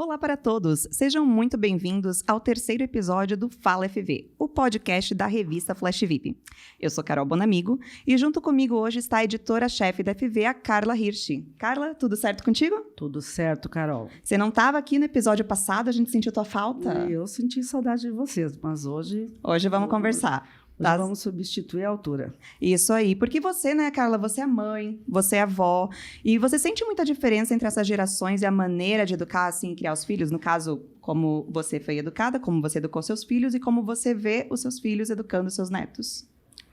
Olá para todos, sejam muito bem-vindos ao terceiro episódio do Fala FV, o podcast da revista Flash VIP. Eu sou Carol Bonamigo e junto comigo hoje está a editora-chefe da FV, a Carla Hirsch. Carla, tudo certo contigo? Tudo certo, Carol. Você não estava aqui no episódio passado, a gente sentiu tua falta? Eu senti saudade de vocês, mas hoje... Hoje vamos conversar. Hoje vamos substituir a altura. Isso aí, porque você, né, Carla, você é mãe, você é avó, e você sente muita diferença entre essas gerações e a maneira de educar, assim, criar os filhos? No caso, como você foi educada, como você educou seus filhos e como você vê os seus filhos educando os seus netos?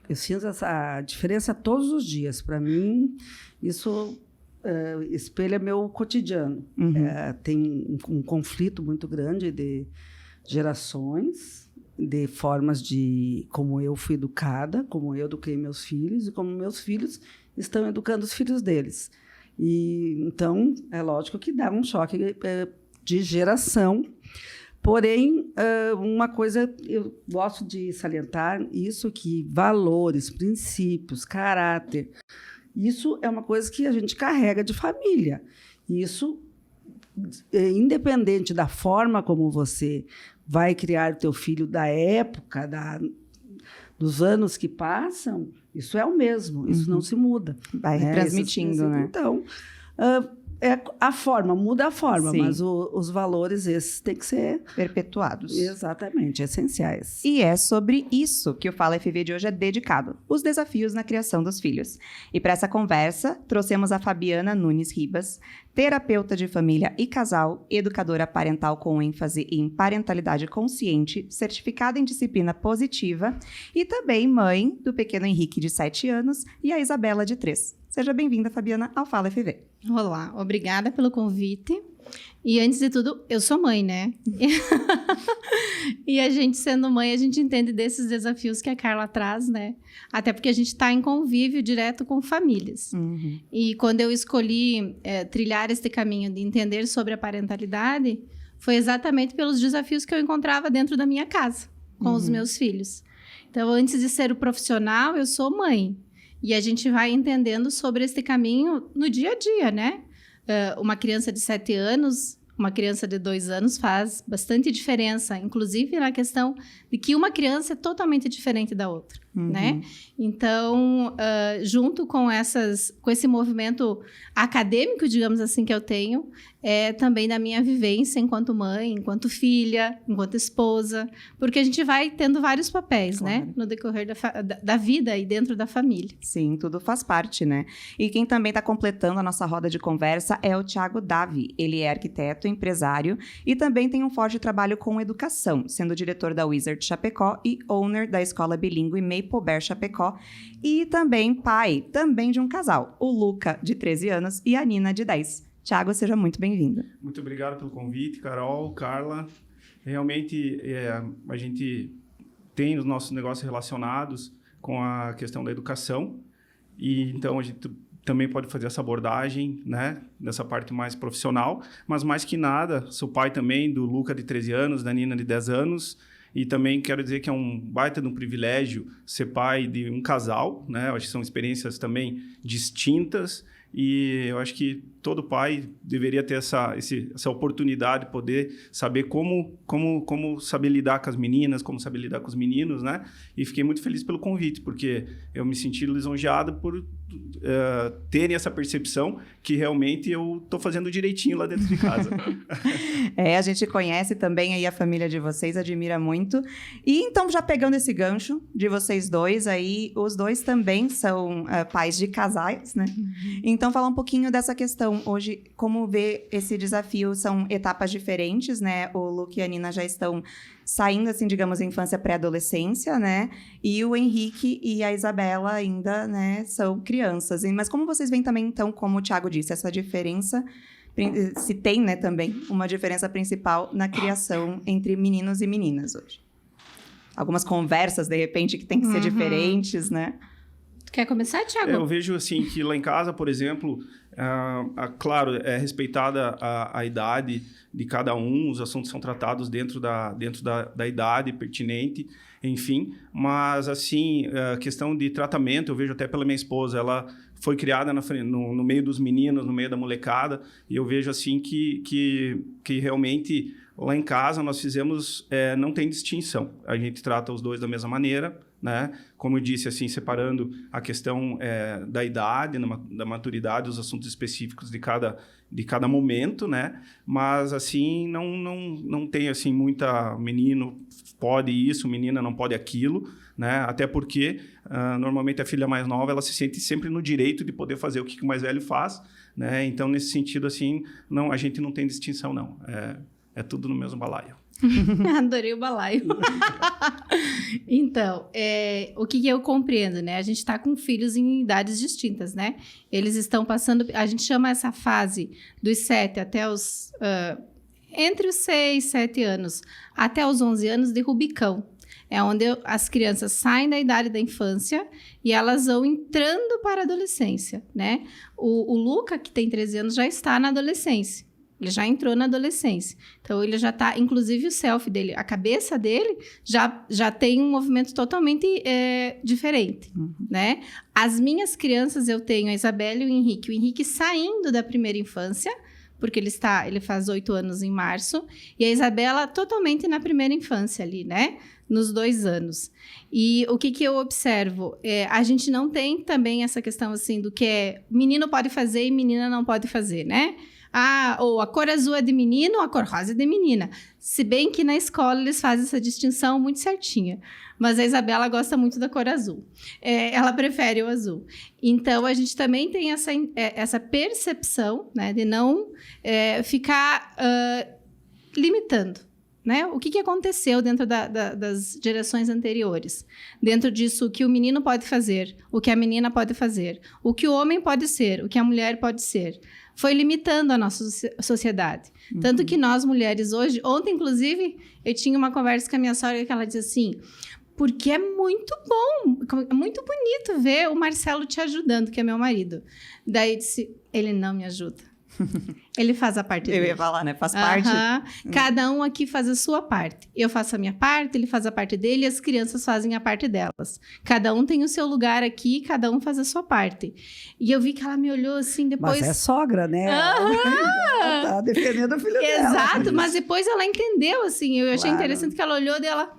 Eu sinto essa diferença todos os dias. Para mim, isso espelha meu cotidiano. Uhum. Tem um conflito muito grande de gerações, de formas de como eu fui educada, como eu eduquei meus filhos e como meus filhos estão educando os filhos deles. E então é lógico que dá um choque de geração. Porém, uma coisa eu gosto de salientar isso, que valores, princípios, caráter, isso é uma coisa que a gente carrega de família. Isso, independente da forma como você vai criar o teu filho, da época, dos anos que passam, isso é o mesmo, isso não se muda. Vai transmitindo, né? Então, a forma, muda a forma, Sim. mas os valores esses têm que ser... Perpetuados. Exatamente, essenciais. E é sobre isso que o Fala FV de hoje é dedicado, os desafios na criação dos filhos. E para essa conversa, trouxemos a Fabiana Nunes Ribas, terapeuta de família e casal, educadora parental com ênfase em parentalidade consciente, certificada em disciplina positiva e também mãe do pequeno Henrique, de 7 anos, e a Isabela, de 3. Seja bem-vinda, Fabiana, ao Fala FV. Olá, obrigada pelo convite. E antes de tudo, eu sou mãe, né? E a gente sendo mãe, a gente entende desses desafios que a Carla traz, né? Até porque a gente está em convívio direto com famílias. Uhum. E quando eu escolhi trilhar este caminho de entender sobre a parentalidade, foi exatamente pelos desafios que eu encontrava dentro da minha casa, com os meus filhos. Então, antes de ser o profissional, eu sou mãe. E a gente vai entendendo sobre esse caminho no dia a dia, né? Uma criança de 7 anos, uma criança de 2 anos faz bastante diferença, inclusive na questão de que uma criança é totalmente diferente da outra, né? Então, junto com esse movimento acadêmico, digamos assim, que eu tenho, também da minha vivência enquanto mãe, enquanto filha, enquanto esposa, porque a gente vai tendo vários papéis, Claro. né? No decorrer da vida e dentro da família. Sim, tudo faz parte, né? E quem também está completando a nossa roda de conversa é o Thiago Davi. Ele é arquiteto, empresário e também tem um forte trabalho com educação, sendo diretor da Wizard Chapecó e owner da escola bilíngue Maple Bear Chapecó, e também pai, também de um casal, o Luca, de 13 anos, e a Nina, de 10. Thiago, seja muito bem-vindo. Muito obrigado pelo convite, Carol, Carla. Realmente, a gente tem os nossos negócios relacionados com a questão da educação, e então a gente também pode fazer essa abordagem, né, nessa parte mais profissional, mas mais que nada, sou pai também do Luca, de 13 anos, da Nina, de 10 anos, e também quero dizer que é um baita de um privilégio ser pai de um casal, né? Eu acho que são experiências também distintas, e eu acho que todo pai deveria ter essa oportunidade de poder saber como saber lidar com as meninas, como saber lidar com os meninos, né? E fiquei muito feliz pelo convite, porque eu me senti lisonjeado por terem essa percepção que realmente eu estou fazendo direitinho lá dentro de casa. A gente conhece também aí a família de vocês, admira muito. E então, já pegando esse gancho de vocês dois aí, os dois também são pais de casais, né? Então, falar um pouquinho dessa questão hoje, como ver esse desafio, são etapas diferentes, né? O Luke e a Nina já estão saindo, assim, digamos, da infância pré-adolescência, né? E o Henrique e a Isabela ainda, né, são crianças. Mas como vocês veem também, então, como o Thiago disse, essa diferença, se tem, né, também, uma diferença principal na criação entre meninos e meninas hoje? Algumas conversas, de repente, que tem que ser diferentes, né? Tu quer começar, Thiago? Eu vejo, assim, que lá em casa, por exemplo, claro, é respeitada a idade de cada um, os assuntos são tratados dentro da idade pertinente, enfim. Mas, assim, a questão de tratamento, eu vejo até pela minha esposa, ela foi criada no meio dos meninos, no meio da molecada, e eu vejo, assim, que realmente, lá em casa, nós fizemos, não tem distinção. A gente trata os dois da mesma maneira, né? Como eu disse, assim, separando a questão da idade, da maturidade, os assuntos específicos de cada momento, né? Mas, assim, não tem, assim, muita menino pode isso, menina não pode aquilo, né? Até porque, normalmente, a filha mais nova, ela se sente sempre no direito de poder fazer o que o mais velho faz, né? Então, nesse sentido, assim, a gente não tem distinção, não. É tudo no mesmo balaio. Adorei o balaio. Então, o que eu compreendo, né? A gente está com filhos em idades distintas, né? Eles estão passando... A gente chama essa fase dos 7 até os... entre os 6, 7 anos, até os 11 anos de Rubicão. É onde as crianças saem da idade da infância e elas vão entrando para a adolescência, né? O Luca, que tem 13 anos, já está na adolescência. Ele já entrou na adolescência. Então, ele já está... Inclusive, o selfie dele, a cabeça dele, já tem um movimento totalmente diferente, né? As minhas crianças, eu tenho a Isabela e o Henrique. O Henrique saindo da primeira infância, porque ele faz 8 anos em março. E a Isabela totalmente na primeira infância ali, né? Nos 2 anos. E o que eu observo? A gente não tem também essa questão, assim, do que menino pode fazer e menina não pode fazer, né? Ou a cor azul é de menino, a cor rosa é de menina. Se bem que na escola eles fazem essa distinção muito certinha. Mas a Isabela gosta muito da cor azul. Ela prefere o azul. Então, a gente também tem essa percepção, né, de não ficar limitando. Né? O que aconteceu dentro das gerações anteriores? Dentro disso, o que o menino pode fazer, o que a menina pode fazer, o que o homem pode ser, o que a mulher pode ser. Foi limitando a nossa sociedade. Tanto que nós, mulheres, hoje... Ontem, inclusive, eu tinha uma conversa com a minha sogra que ela dizia assim... Porque é muito bom, é muito bonito ver o Marcelo te ajudando, que é meu marido. Daí eu disse, ele não me ajuda. Ele faz a parte dele. Eu ia falar, né? Faz parte. Cada um aqui faz a sua parte. Eu faço a minha parte, ele faz a parte dele e as crianças fazem a parte delas. Cada um tem o seu lugar aqui, cada um faz a sua parte. E eu vi que ela me olhou assim, depois... Mas é sogra, né? Ela tá defendendo o filho dela. Exato, mas depois ela entendeu, assim. Eu achei interessante que ela olhou dela.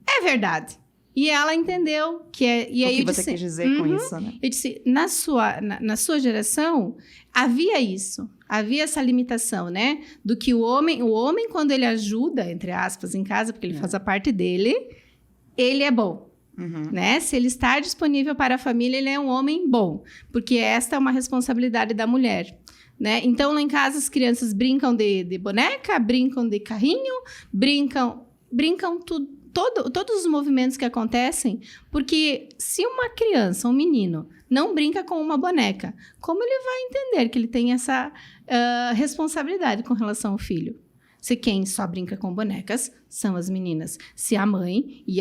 É verdade. E ela entendeu que e aí o que você quis dizer com isso, né? Eu disse, na sua geração, havia isso. Havia essa limitação, né? Do que o homem, quando ele ajuda, entre aspas, em casa, porque ele faz a parte dele, ele é bom. Né? Se ele está disponível para a família, ele é um homem bom. Porque esta é uma responsabilidade da mulher. Né? Então, lá em casa, as crianças brincam de boneca, brincam de carrinho, brincam tudo. Todos os movimentos que acontecem, porque se uma criança, um menino, não brinca com uma boneca, como ele vai entender que ele tem essa responsabilidade com relação ao filho? Se quem só brinca com bonecas são as meninas, se a mãe e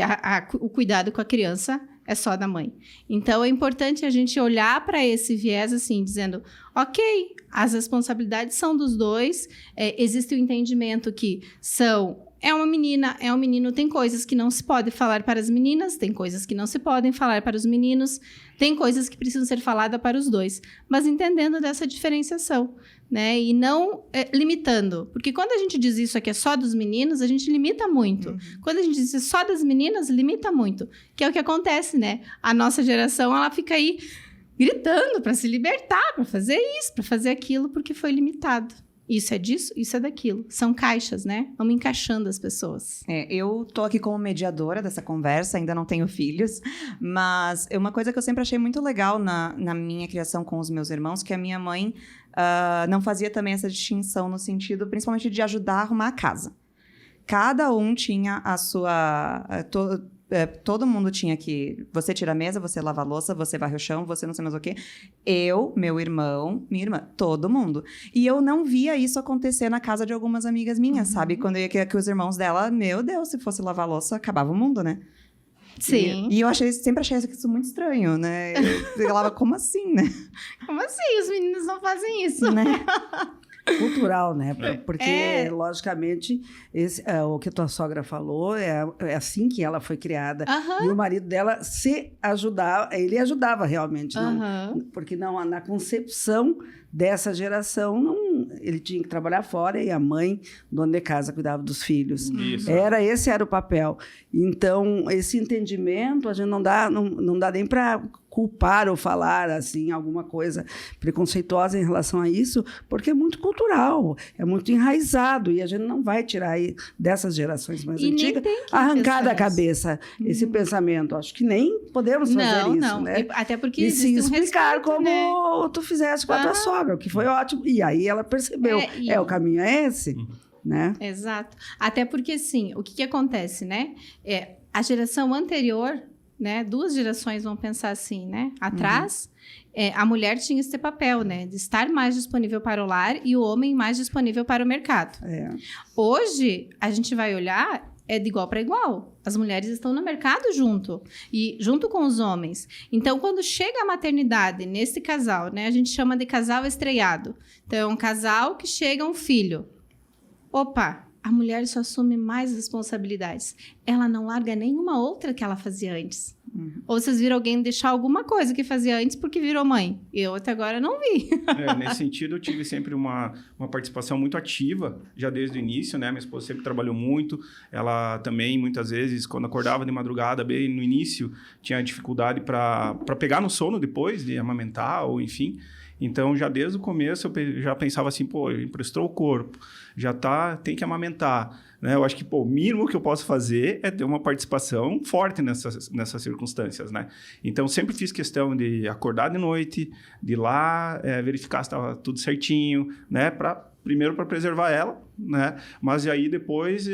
o cuidado com a criança é só da mãe. Então, é importante a gente olhar para esse viés assim, dizendo, ok, as responsabilidades são dos dois, existe o entendimento que é uma menina, é um menino, tem coisas que não se pode falar para as meninas, tem coisas que não se podem falar para os meninos, tem coisas que precisam ser faladas para os dois, mas entendendo dessa diferenciação, né? E não limitando, porque quando a gente diz isso aqui é só dos meninos, a gente limita muito. Quando a gente diz só das meninas, limita muito, que é o que acontece, né? A nossa geração, ela fica aí gritando para se libertar, para fazer isso, para fazer aquilo, porque foi limitado. Isso é disso, isso é daquilo. São caixas, né? Vamos encaixando as pessoas. Eu tô aqui como mediadora dessa conversa, ainda não tenho filhos, mas uma coisa que eu sempre achei muito legal na minha criação com os meus irmãos, que a minha mãe não fazia também essa distinção no sentido, principalmente de ajudar a arrumar a casa. Cada um tinha a sua... todo mundo tinha que... Você tira a mesa, você lava a louça, você varre o chão, você não sei mais o quê. Eu, meu irmão, minha irmã, todo mundo. E eu não via isso acontecer na casa de algumas amigas minhas, sabe? Quando eu ia que os irmãos dela, meu Deus, se fosse lavar a louça, acabava o mundo, né? Sim. E eu sempre achei isso muito estranho, né? Eu falava, como assim, né? Como assim? Os meninos não fazem isso, né? cultural, né? Porque, logicamente, o que tua sogra falou é assim que ela foi criada. E o marido dela ele ajudava realmente. Porque na concepção dessa geração, ele tinha que trabalhar fora e a mãe, dona de casa, cuidava dos filhos. Esse era o papel. Então, esse entendimento, a gente não dá nem para culpar ou falar assim alguma coisa preconceituosa em relação a isso, porque é muito cultural, é muito enraizado e a gente não vai tirar aí dessas gerações mais antigas, arrancar da cabeça esse pensamento. Acho que nem podemos fazer isso, né? Até porque e se explicar respeito, como né? tu fizesse com a tua sogra, que foi ótimo. E aí ela percebeu, o caminho é esse, né? Exato. Até porque, assim, o que acontece, né? A geração anterior, né? 2 gerações vão pensar assim, né? Atrás, a mulher tinha esse papel, né? De estar mais disponível para o lar e o homem mais disponível para o mercado. Hoje, a gente vai olhar, é de igual para igual. As mulheres estão no mercado junto com os homens. Então, quando chega a maternidade nesse casal, né? A gente chama de casal estreado. Então, é um casal que chega um filho. Opa! A mulher só assume mais responsabilidades. Ela não larga nenhuma outra que ela fazia antes. Ou vocês viram alguém deixar alguma coisa que fazia antes porque virou mãe? Eu até agora não vi. Nesse sentido, eu tive sempre uma participação muito ativa, já desde o início, né? Minha esposa sempre trabalhou muito. Ela também, muitas vezes, quando acordava de madrugada, bem no início, tinha dificuldade para pegar no sono depois de amamentar, ou enfim. Então, já desde o começo, eu já pensava assim, emprestou o corpo, tem que amamentar, né? Eu acho que, o mínimo que eu posso fazer é ter uma participação forte nessas circunstâncias, né? Então, sempre fiz questão de acordar de noite, de ir lá, verificar se estava tudo certinho, né? Primeiro para preservar ela, né? Mas aí depois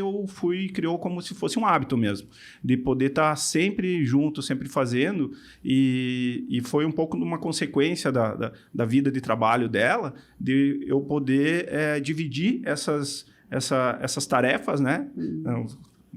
criou como se fosse um hábito mesmo, de poder estar sempre junto, sempre fazendo, e foi um pouco uma consequência da vida de trabalho dela, de eu poder dividir essas tarefas, né?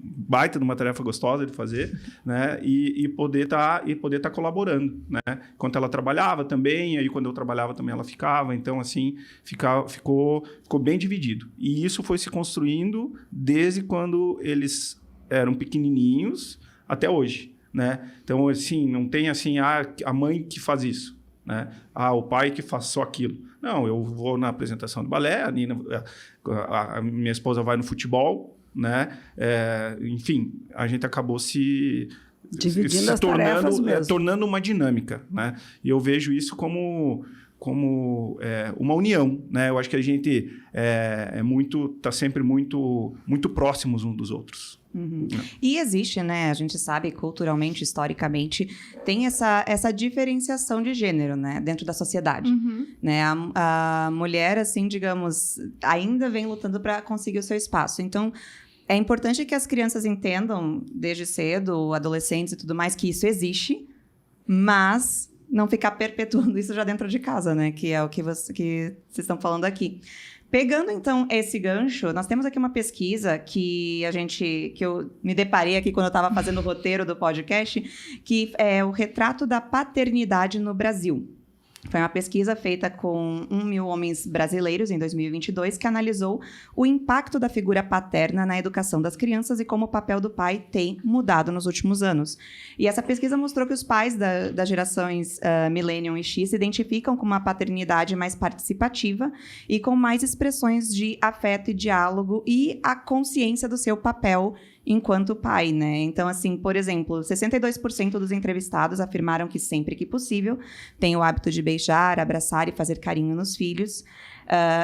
Baita de uma tarefa gostosa de fazer, né? E poder tá colaborando, né? Enquanto ela trabalhava também, aí quando eu trabalhava também ela ficava, então assim ficou bem dividido. E isso foi se construindo desde quando eles eram pequenininhos até hoje, né? Então assim, não tem assim a mãe que faz isso, né? O pai que faz só aquilo. Não, eu vou na apresentação de balé, a Nina, a minha esposa vai no futebol, né? Enfim, a gente acabou se tornando uma dinâmica, né? E eu vejo isso como uma união, né? Eu acho que a gente tá sempre muito próximos uns dos outros. E existe, né? A gente sabe culturalmente, historicamente, tem essa diferenciação de gênero, né? Dentro da sociedade, né? A mulher, assim, digamos, ainda vem lutando para conseguir o seu espaço. Então, é importante que as crianças entendam desde cedo, adolescentes e tudo mais, que isso existe, mas não ficar perpetuando isso já dentro de casa, né? Que é o que vocês estão falando aqui. Pegando, então, esse gancho, nós temos aqui uma pesquisa que eu me deparei aqui quando eu estava fazendo o roteiro do podcast, que é o retrato da paternidade no Brasil. Foi uma pesquisa feita com 1.000 homens brasileiros em 2022 que analisou o impacto da figura paterna na educação das crianças e como o papel do pai tem mudado nos últimos anos. E essa pesquisa mostrou que os pais das gerações Millennium e X se identificam com uma paternidade mais participativa e com mais expressões de afeto e diálogo e a consciência do seu papel enquanto pai, né? Então, assim, por exemplo, 62% dos entrevistados afirmaram que sempre que possível têm o hábito de beijar, abraçar e fazer carinho nos filhos.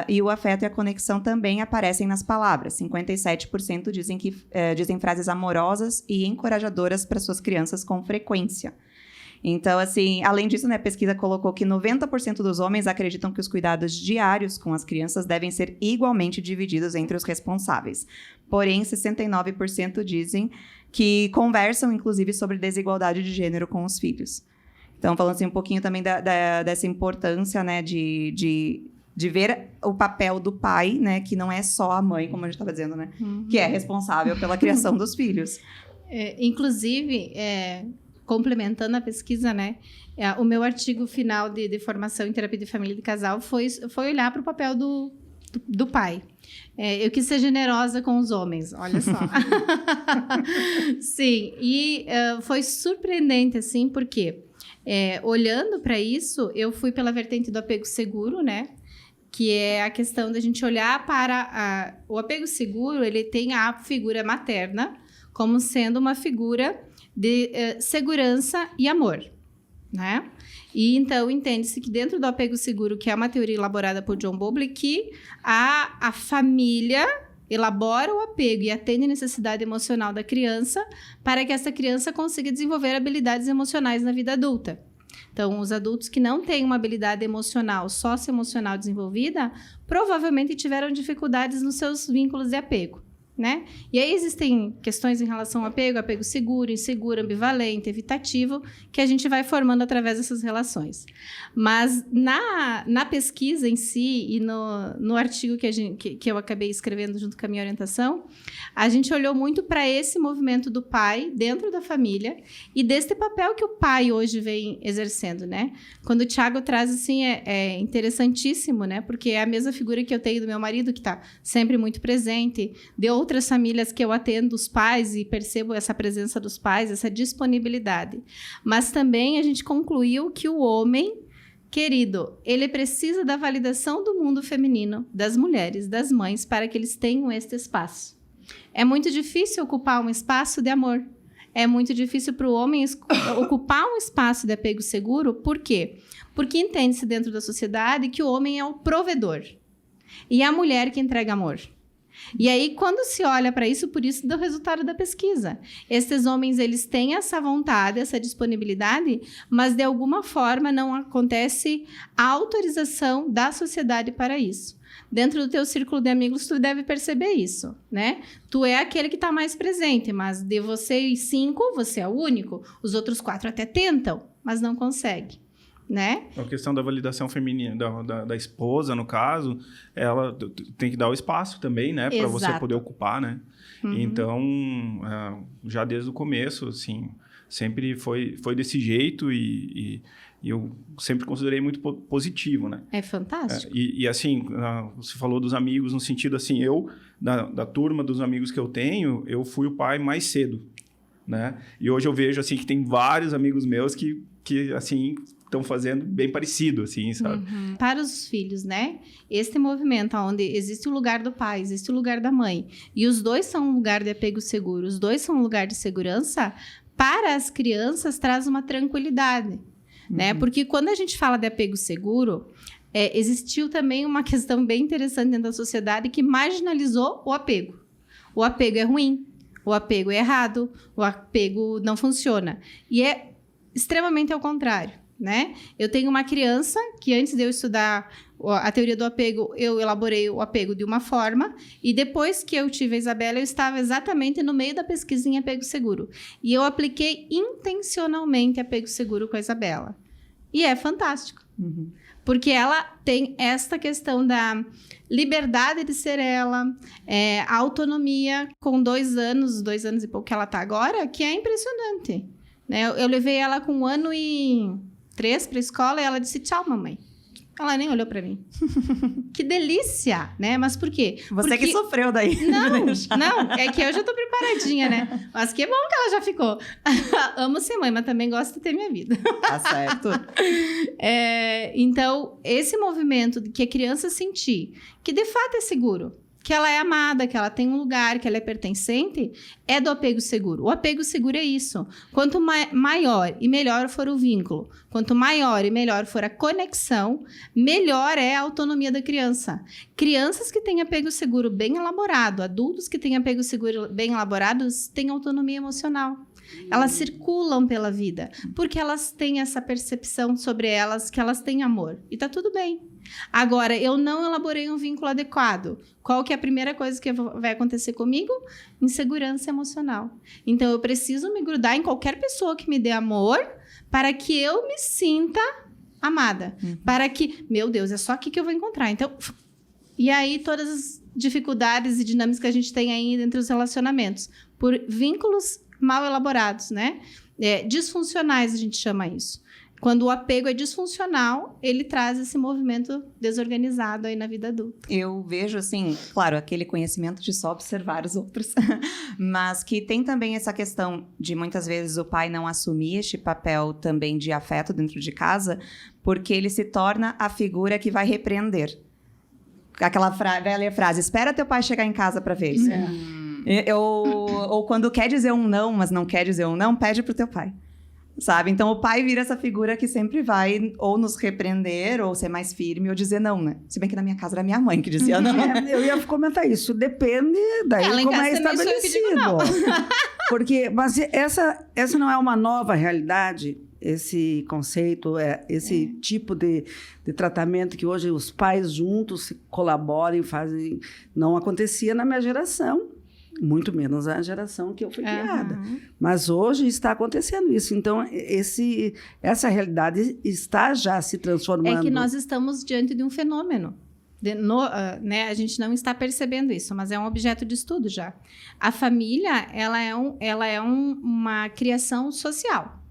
E o afeto e a conexão também aparecem nas palavras. 57% dizem frases amorosas e encorajadoras para suas crianças com frequência. Então, assim, além disso, né, a pesquisa colocou que 90% dos homens acreditam que os cuidados diários com as crianças devem ser igualmente divididos entre os responsáveis. Porém, 69% dizem que conversam, inclusive, sobre desigualdade de gênero com os filhos. Então, falando assim, um pouquinho também dessa importância, né, de ver o papel do pai, né, que não é só a mãe, como a gente estava dizendo, né, que é responsável pela criação dos filhos. Inclusive, complementando a pesquisa, né? O meu artigo final de formação em terapia de família e de casal foi olhar para o papel do do pai. Eu quis ser generosa com os homens, olha só. Sim, e foi surpreendente, assim, porque olhando para isso, eu fui pela vertente do apego seguro, né? Que é a questão da gente olhar para o apego seguro, ele tem a figura materna como sendo uma figura de segurança e amor, né? E então entende-se que dentro do apego seguro, que é uma teoria elaborada por John Bowlby, que a família elabora o apego e atende a necessidade emocional da criança para que essa criança consiga desenvolver habilidades emocionais na vida adulta. Então, os adultos que não têm uma habilidade emocional, socioemocional desenvolvida, provavelmente tiveram dificuldades nos seus vínculos de apego, né? E aí existem questões em relação ao apego seguro, inseguro, ambivalente, evitativo, que a gente vai formando através dessas relações. Mas na pesquisa em si e no artigo que eu acabei escrevendo junto com a minha orientação, a gente olhou muito para esse movimento do pai dentro da família e desse papel que o pai hoje vem exercendo, né? Quando o Thiago traz, assim, é interessantíssimo, né? Porque é a mesma figura que eu tenho do meu marido, que está sempre muito presente, de outras famílias que eu atendo os pais e percebo essa presença dos pais, essa disponibilidade. Mas também a gente concluiu que o homem, querido, ele precisa da validação do mundo feminino, das mulheres, das mães, para que eles tenham este espaço. É muito difícil ocupar um espaço de amor. É muito difícil para o homem ocupar um espaço de apego seguro. Por quê? Porque entende-se dentro da sociedade que o homem é o provedor e a mulher que entrega amor. E aí, quando se olha para isso, por isso do resultado da pesquisa. Esses homens, eles têm essa vontade, essa disponibilidade, mas de alguma forma não acontece a autorização da sociedade para isso. Dentro do teu círculo de amigos, tu deve perceber isso, né? Tu é aquele que está mais presente, mas de vocês 5, você é o único. Os outros 4 até tentam, mas não conseguem. Né? A questão da validação feminina, da esposa, no caso, ela tem que dar o espaço também, né? Para você poder ocupar, né? Uhum. Então, já desde o começo, assim, sempre foi desse jeito e eu sempre considerei muito positivo, né? É fantástico. E assim, você falou dos amigos, no sentido assim, da turma dos amigos que eu tenho, eu fui o pai mais cedo, né? E hoje eu vejo, assim, que tem vários amigos meus que assim, estão fazendo bem parecido, assim, sabe? Uhum. Para os filhos, né? Este movimento onde existe o lugar do pai, existe o lugar da mãe, e os dois são um lugar de apego seguro, os dois são um lugar de segurança, para as crianças traz uma tranquilidade, né? Porque quando a gente fala de apego seguro, existiu também uma questão bem interessante dentro da sociedade que marginalizou o apego. O apego é ruim, o apego é errado, o apego não funciona. E é extremamente ao contrário, né? Eu tenho uma criança que antes de eu estudar a teoria do apego, eu elaborei o apego de uma forma, e depois que eu tive a Isabela, eu estava exatamente no meio da pesquisa em apego seguro. E eu apliquei intencionalmente apego seguro com a Isabela. E é fantástico. Uhum. Porque ela tem esta questão da liberdade de ser ela, a autonomia com 2 anos e pouco que ela está agora, que é impressionante. Né? Eu levei ela com 1 ano e 3 para a escola e ela disse, tchau, mamãe. Ela nem olhou para mim. Que delícia, né? Mas por quê? Você que sofreu daí. Não, é que eu já tô preparadinha, né? Mas que bom que ela já ficou. Amo ser mãe, mas também gosto de ter minha vida. Tá certo. Então, esse movimento de que a criança sentir que de fato é seguro, que ela é amada, que ela tem um lugar, que ela é pertencente, é do apego seguro. O apego seguro é isso. Quanto maior e melhor for o vínculo, quanto maior e melhor for a conexão, melhor é a autonomia da criança. Crianças que têm apego seguro bem elaborado, adultos que têm apego seguro bem elaborados, têm autonomia emocional. Elas circulam pela vida, porque elas têm essa percepção sobre elas, que elas têm amor. E tá tudo bem. Agora, eu não elaborei um vínculo adequado. Qual que é a primeira coisa que vai acontecer comigo? Insegurança emocional. Então, eu preciso me grudar em qualquer pessoa que me dê amor para que eu me sinta amada. Uhum. Para que, meu Deus, é só aqui que eu vou encontrar. Então, e aí, todas as dificuldades e dinâmicas que a gente tem aí entre os relacionamentos. Por vínculos mal elaborados, né? Disfuncionais, a gente chama isso. Quando o apego é disfuncional, ele traz esse movimento desorganizado aí na vida adulta. Eu vejo, assim, claro, aquele conhecimento de só observar os outros, mas que tem também essa questão de muitas vezes o pai não assumir este papel também de afeto dentro de casa, porque ele se torna a figura que vai repreender. Aquela velha frase, espera teu pai chegar em casa para ver isso. Ou quando quer dizer um não, mas não quer dizer um não, pede pro teu pai. Sabe? Então, o pai vira essa figura que sempre vai ou nos repreender, ou ser mais firme, ou dizer não, né? Se bem que na minha casa era minha mãe que dizia não. Eu ia comentar isso. Depende daí como é estabelecido. Mas essa não é uma nova realidade, esse conceito, esse tipo de tratamento que hoje os pais juntos colaboram e fazem. Não acontecia na minha geração. Muito menos a geração que eu fui criada. Mas hoje está acontecendo isso. Então, essa realidade está já se transformando. É que nós estamos diante de um fenômeno. Né? A gente não está percebendo isso, mas é um objeto de estudo já. A família, ela é uma criação social.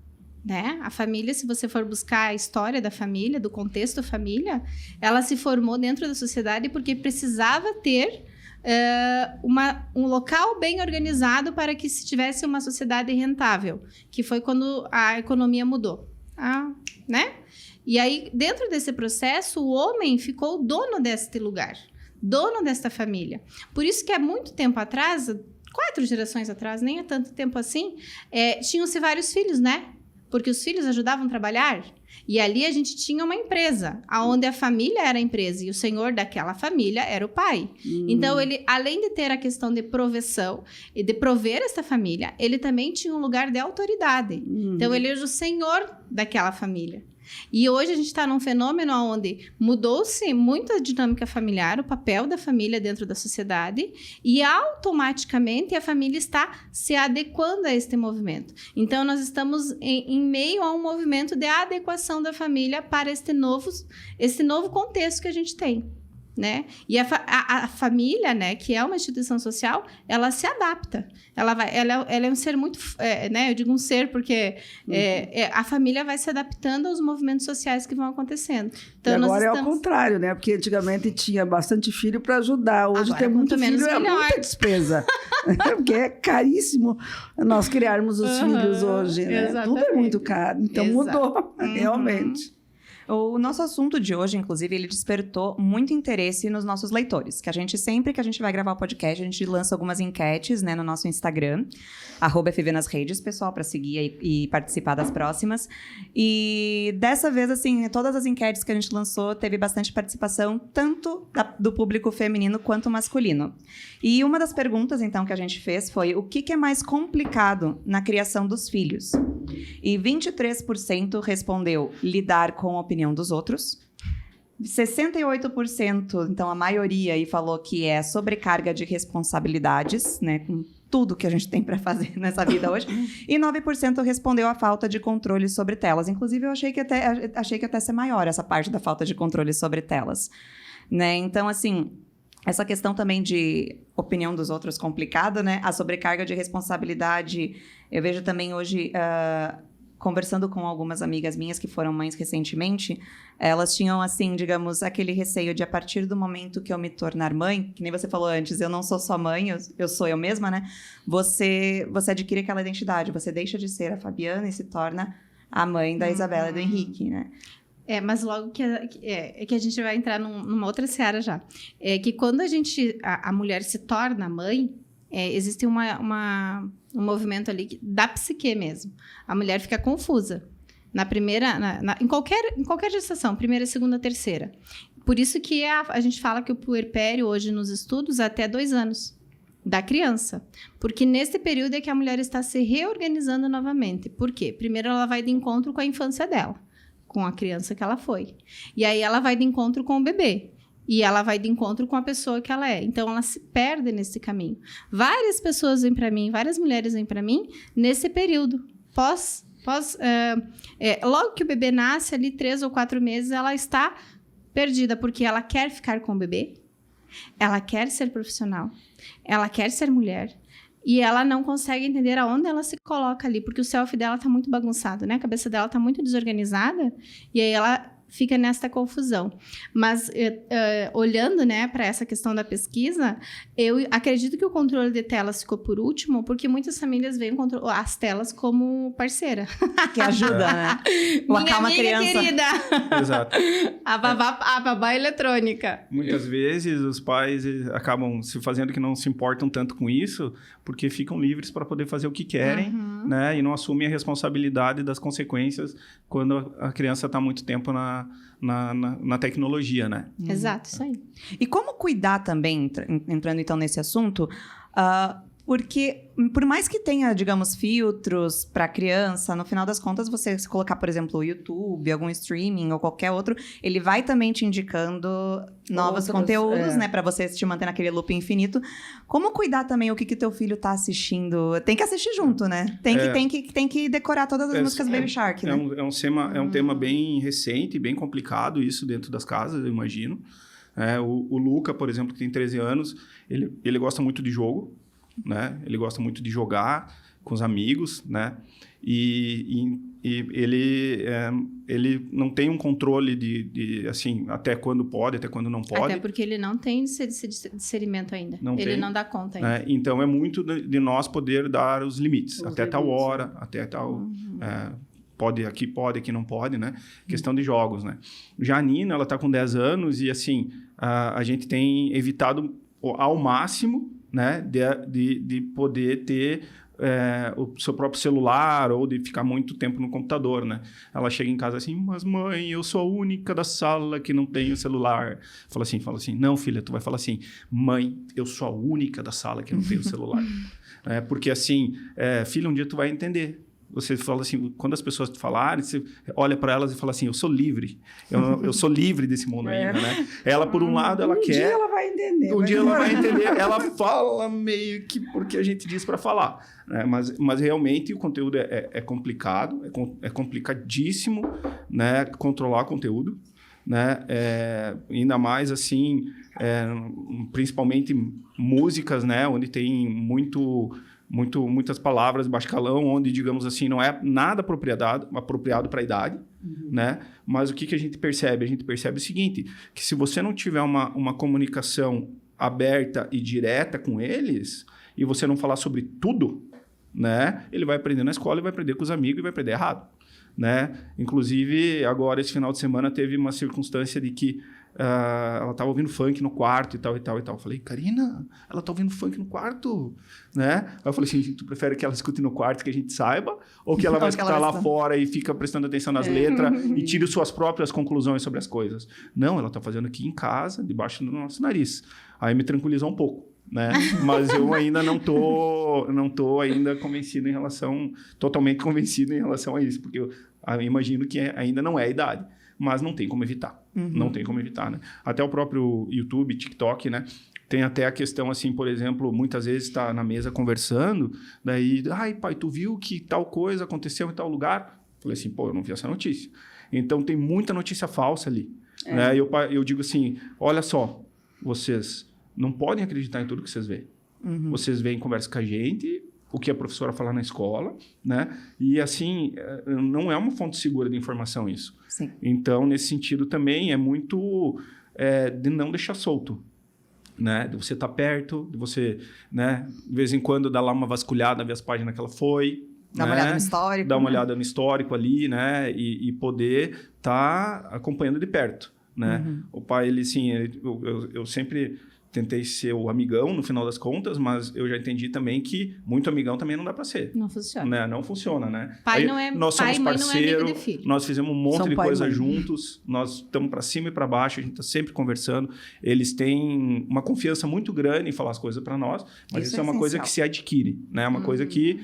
Né? A família, se você for buscar a história da família, do contexto família, ela se formou dentro da sociedade porque precisava ter um local bem organizado para que se tivesse uma sociedade rentável, que foi quando a economia mudou, né? E aí, dentro desse processo, o homem ficou dono deste lugar, dono desta família. Por isso que há muito tempo atrás, 4 gerações atrás, nem há tanto tempo assim, tinham-se vários filhos, né? Porque os filhos ajudavam a trabalhar. E ali a gente tinha uma empresa, onde a família era a empresa e o senhor daquela família era o pai. Então, ele, além de ter a questão de proveção e de prover esta família, ele também tinha um lugar de autoridade. Então, ele era o senhor daquela família. E hoje a gente está num fenômeno onde mudou-se muito a dinâmica familiar, o papel da família dentro da sociedade, e automaticamente a família está se adequando a este movimento. Então, nós estamos em meio a um movimento de adequação da família para esse novo contexto que a gente tem. Né? E a família, né, que é uma instituição social, ela se adapta. Ela é um ser muito... né, eu digo um ser porque a família vai se adaptando aos movimentos sociais que vão acontecendo. Então, e agora é ao contrário, né? Porque antigamente tinha bastante filho para ajudar. Hoje agora tem muito filho, é muita despesa. Porque é caríssimo nós criarmos os filhos hoje, né? Tudo é muito caro. Então, mudou, realmente. O nosso assunto de hoje, inclusive, ele despertou muito interesse nos nossos leitores. Que sempre que a gente vai gravar o podcast, a gente lança algumas enquetes, né, no nosso Instagram, @FV nas redes, pessoal, para seguir e participar das próximas. E dessa vez, assim, todas as enquetes que a gente lançou teve bastante participação, tanto do público feminino quanto masculino. E uma das perguntas, então, que a gente fez foi: o que é mais complicado na criação dos filhos? E 23% respondeu lidar com a opinião dos outros. 68%, então a maioria aí falou que é sobrecarga de responsabilidades, né, com tudo que a gente tem para fazer nessa vida hoje. E 9% respondeu a falta de controle sobre telas. Inclusive, eu achei que até ser maior essa parte da falta de controle sobre telas, né? Então, assim, essa questão também de opinião dos outros complicada, né? A sobrecarga de responsabilidade, eu vejo também hoje, conversando com algumas amigas minhas que foram mães recentemente, elas tinham, assim, digamos, aquele receio de, a partir do momento que eu me tornar mãe, que nem você falou antes, eu não sou só mãe, eu sou eu mesma, né? Você adquire aquela identidade, você deixa de ser a Fabiana e se torna a mãe da Isabela e do Henrique, né? Mas logo que a gente vai entrar numa outra seara já. É que quando a mulher se torna mãe, existe um movimento ali da psique mesmo. A mulher fica confusa. Em qualquer gestação, primeira, segunda, terceira. Por isso que a gente fala que o puerpério hoje nos estudos é até 2 anos da criança. Porque nesse período é que a mulher está se reorganizando novamente. Por quê? Primeiro ela vai de encontro com a infância dela, com a criança que ela foi. E aí ela vai de encontro com o bebê. E ela vai de encontro com a pessoa que ela é. Então, ela se perde nesse caminho. Várias pessoas vêm para mim, várias mulheres vêm para mim nesse período. Logo que o bebê nasce, ali 3 ou 4 meses, ela está perdida, porque ela quer ficar com o bebê, ela quer ser profissional, ela quer ser mulher, E ela não consegue entender aonde ela se coloca ali, porque o self dela tá muito bagunçado, né? A cabeça dela tá muito desorganizada, e aí ela fica nesta confusão. Mas, olhando, né, para essa questão da pesquisa, eu acredito que o controle de telas ficou por último, porque muitas famílias veem as telas como parceira. Que ajuda, né? Uma calma criança. Querida. Exato. A babá eletrônica. Muitas vezes os pais acabam se fazendo que não se importam tanto com isso, porque ficam livres para poder fazer o que querem, né? E não assumem a responsabilidade das consequências quando a criança está muito tempo na tecnologia, né? Exato, isso aí. E como cuidar também, entrando então nesse assunto, porque por mais que tenha, digamos, filtros para criança, no final das contas, você se colocar, por exemplo, o YouTube, algum streaming ou qualquer outro, ele vai também te indicando novos conteúdos, né? Para você te manter naquele loop infinito. Como cuidar também o que teu filho tá assistindo? Tem que assistir junto, né? Tem que decorar todas as músicas Baby Shark, né? É um tema bem recente, bem complicado isso dentro das casas, eu imagino. O Luca, por exemplo, que tem 13 anos, ele gosta muito de jogo, né? Ele gosta muito de jogar com os amigos, né? E ele não tem um controle de assim, até quando pode, até quando não pode. Até porque ele não tem discernimento ainda. Ele não dá conta ainda. Então, é muito de nós poder dar os limites. Até tal hora, até tal... pode, aqui não pode, né? Questão de jogos, né? Já a Nina, ela tá com 10 anos e, assim, a gente tem evitado ao máximo, né? De poder ter o seu próprio celular ou de ficar muito tempo no computador, né? Ela chega em casa assim, mas mãe, eu sou a única da sala que não tem o celular. Fala assim, não, filha, tu vai falar assim, mãe, eu sou a única da sala que não tem o celular. Porque assim, filha, um dia tu vai entender. Você fala assim, quando as pessoas te falarem, você olha para elas e fala assim, eu sou livre. Eu sou livre desse mundo ainda, né? Ela, por um lado, ela quer... Um dia ela vai entender. Um dia ela vai entender. Ela fala meio que porque a gente diz para falar. Né? Mas realmente o conteúdo é complicado, é complicadíssimo, né? Controlar conteúdo, né? Ainda mais, assim, principalmente músicas, né? Onde tem muitas palavras de baixo calão, onde, digamos assim, não é nada apropriado para a idade, né? Mas o que a gente percebe? A gente percebe o seguinte, que se você não tiver uma comunicação aberta e direta com eles, e você não falar sobre tudo, né? Ele vai aprender na escola, e vai aprender com os amigos e vai aprender errado, né? Inclusive, agora, esse final de semana, teve uma circunstância de que ela estava ouvindo funk no quarto e tal. Eu falei, Karina, ela está ouvindo funk no quarto, né? Aí eu falei assim, tu prefere que ela escute no quarto que a gente saiba? Ou que ela vai escutar lá fora e fica prestando atenção nas letras e tire suas próprias conclusões sobre as coisas? Não, ela está fazendo aqui em casa, debaixo do nosso nariz. Aí me tranquilizou um pouco, né? Mas eu ainda não tô ainda totalmente convencido em relação a isso, porque eu imagino que ainda não é a idade. Mas não tem como evitar. Não tem como evitar, né? Até o próprio YouTube, TikTok, né? Tem até a questão, assim, por exemplo, muitas vezes está na mesa conversando, daí, ai, pai, tu viu que tal coisa aconteceu em tal lugar? Falei assim, pô, eu não vi essa notícia. Então, tem muita notícia falsa ali. Né? Eu digo assim, olha só, vocês não podem acreditar em tudo que vocês veem. Vocês veem, conversa com a gente, o que a professora fala na escola, né? E, assim, não é uma fonte segura de informação isso. Sim. Então, nesse sentido também, é muito de não deixar solto, né? De você estar perto, de você, né? De vez em quando, dar lá uma vasculhada, ver as páginas que ela foi. Dá uma olhada no histórico. Dar uma olhada no histórico ali, né? E poder estar acompanhando de perto, né? O pai, ele, assim, eu sempre... tentei ser o amigão, no final das contas, mas eu já entendi também que muito amigão também não dá para ser. Não funciona. Né? Não funciona, né? Pai não é nós somos parceiro, nós fizemos um monte de coisa juntos, nós estamos para cima e para baixo, a gente está sempre conversando. Eles têm uma confiança muito grande em falar as coisas para nós, mas isso é uma coisa que se adquire, né? Uma coisa que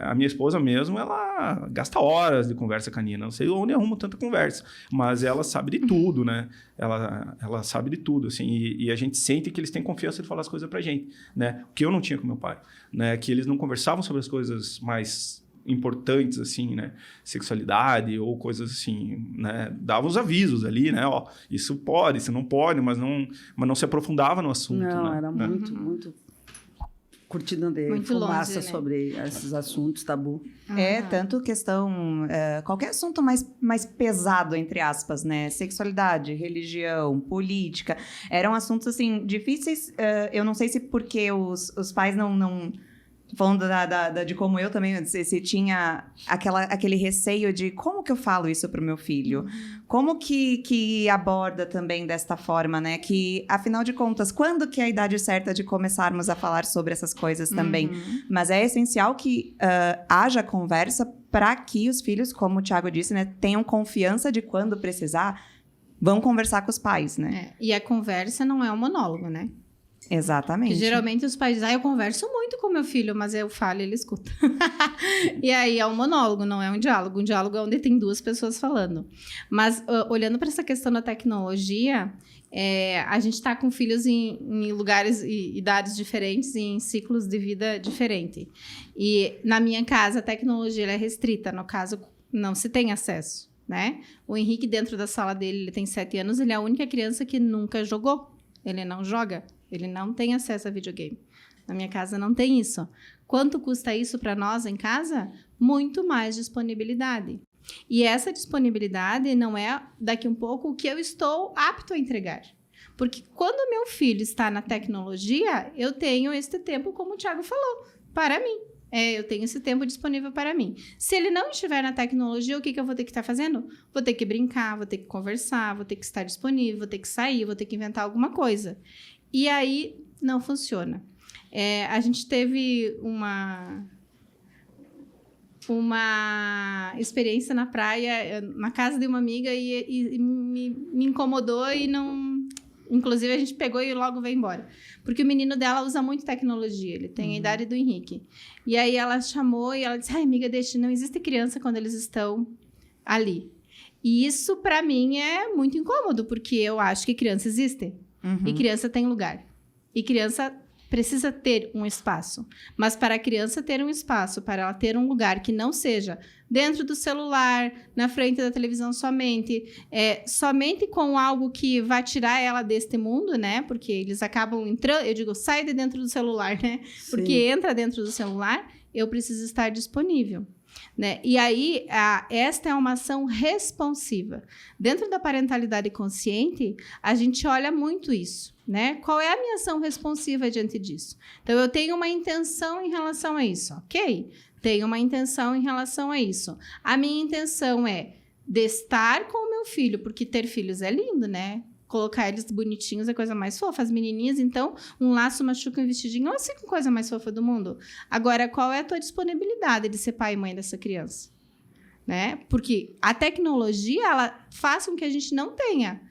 a minha esposa mesmo, ela gasta horas de conversa com a Nina. Não sei onde arruma tanta conversa, mas ela sabe de tudo, né? Ela sabe de tudo, assim, e a gente sente que eles têm confiança de falar as coisas pra gente, né? O que eu não tinha com meu pai, né? Que eles não conversavam sobre as coisas mais importantes, assim, né? Sexualidade ou coisas assim, né? Davam os avisos ali, né? Ó, isso pode, isso não pode, mas não se aprofundava no assunto. Não, né? era muito cortina de Muito fumaça longe, né? sobre esses assuntos tabu. Tanto questão, qualquer assunto mais pesado, entre aspas, né? Sexualidade, religião, política, eram assuntos, assim, difíceis. Eu não sei se porque os pais não falando de como eu também, se tinha aquele receio de como que eu falo isso pro meu filho? Como que aborda também desta forma, né? Que, afinal de contas, quando que é a idade certa de começarmos a falar sobre essas coisas também? Mas é essencial que haja conversa para que os filhos, como o Thiago disse, né? Tenham confiança de quando precisar, vão conversar com os pais, né? E a conversa não é um monólogo, né? Exatamente. Porque geralmente os pais dizem, eu converso muito com meu filho, mas eu falo e ele escuta. E aí é um monólogo, não é um diálogo. Um diálogo é onde tem duas pessoas falando. Mas olhando para essa questão da tecnologia, a gente está com filhos em lugares e idades diferentes, e em ciclos de vida diferentes. E na minha casa a tecnologia ela é restrita, no caso não se tem acesso, né? O Henrique, dentro da sala dele, ele tem 7 anos, ele é a única criança que nunca jogou. Ele não joga. Ele não tem acesso a videogame. Na minha casa não tem isso. Quanto custa isso para nós em casa? Muito mais disponibilidade. E essa disponibilidade não é, daqui um pouco, o que eu estou apto a entregar. Porque quando meu filho está na tecnologia, eu tenho este tempo, como o Thiago falou, para mim. Eu tenho esse tempo disponível para mim. Se ele não estiver na tecnologia, o que eu vou ter que estar fazendo? Vou ter que brincar, vou ter que conversar, vou ter que estar disponível, vou ter que sair, vou ter que inventar alguma coisa. E aí, não funciona. A gente teve uma experiência na praia, na casa de uma amiga, e me incomodou e não... Inclusive, a gente pegou e logo veio embora. Porque o menino dela usa muito tecnologia, ele tem a idade do Henrique. E aí, ela chamou e ela disse, amiga, não existe criança quando eles estão ali. E isso, para mim, é muito incômodo, porque eu acho que criança existe. E criança tem lugar. E criança precisa ter um espaço. Mas para a criança ter um espaço, para ela ter um lugar que não seja dentro do celular, na frente da televisão somente com algo que vai tirar ela deste mundo, né? Porque eles acabam entrando, eu digo, sai de dentro do celular, né? Porque entra dentro do celular, eu preciso estar disponível. Né? E aí, esta é uma ação responsiva. Dentro da parentalidade consciente, a gente olha muito isso, né? Qual é a minha ação responsiva diante disso? Então, eu tenho uma intenção em relação a isso, ok? Tenho uma intenção em relação a isso. A minha intenção é de estar com o meu filho, porque ter filhos é lindo, né? Colocar eles bonitinhos é a coisa mais fofa. As menininhas, então, um laço machuca um vestidinho, elas ficam a coisa mais fofa do mundo. Agora, qual é a tua disponibilidade de ser pai e mãe dessa criança? Né? Porque a tecnologia, ela faz com que a gente não tenha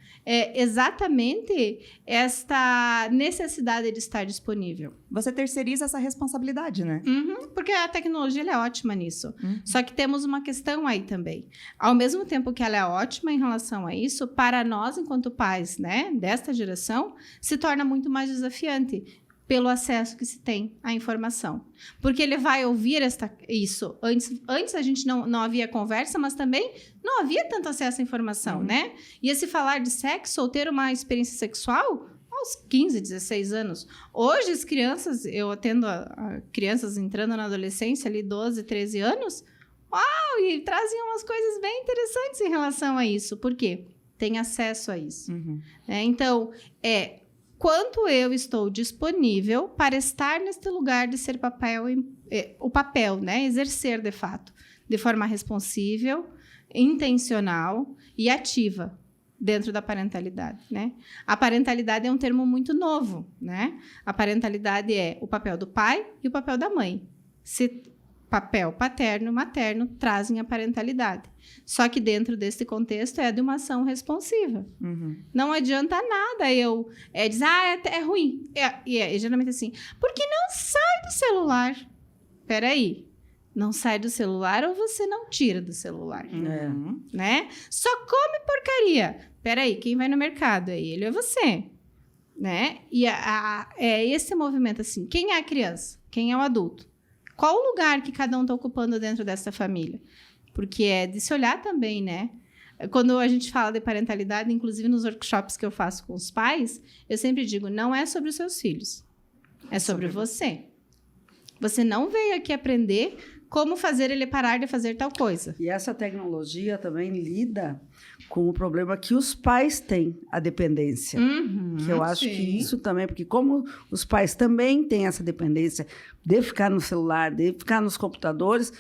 exatamente esta necessidade de estar disponível. Você terceiriza essa responsabilidade, né? Porque a tecnologia ela é ótima nisso. Só que temos uma questão aí também. Ao mesmo tempo que ela é ótima em relação a isso, para nós, enquanto pais, né, desta geração, se torna muito mais desafiante pelo acesso que se tem à informação. Porque ele vai ouvir isso. Antes a gente não havia conversa, mas também não havia tanto acesso à informação, né? Ia se falar de sexo ou ter uma experiência sexual aos 15, 16 anos. Hoje, as crianças, eu atendo a crianças entrando na adolescência, ali 12, 13 anos, e trazem umas coisas bem interessantes em relação a isso. Por quê? Tem acesso a isso. Então, quanto eu estou disponível para estar neste lugar de ser o papel, né? Exercer, de fato, de forma responsível, intencional e ativa dentro da parentalidade, né? A parentalidade é um termo muito novo, né? A parentalidade é o papel do pai e o papel da mãe. Papel paterno e materno trazem a parentalidade. Só que dentro desse contexto é de uma ação responsiva. Não adianta nada eu dizer, é ruim. E geralmente assim, porque não sai do celular. Peraí, não sai do celular ou você não tira do celular? Né? Só come porcaria. Peraí, quem vai no mercado? É ele ou é você? Né? E é esse movimento assim, quem é a criança? Quem é o adulto? Qual o lugar que cada um está ocupando dentro dessa família? Porque é de se olhar também, né? Quando a gente fala de parentalidade, inclusive nos workshops que eu faço com os pais, eu sempre digo, não é sobre os seus filhos. É sobre você. Você não veio aqui aprender como fazer ele parar de fazer tal coisa. E essa tecnologia também lida com o problema que os pais têm, a dependência. Que eu acho que isso também, porque como os pais também têm essa dependência de ficar no celular, de ficar nos computadores,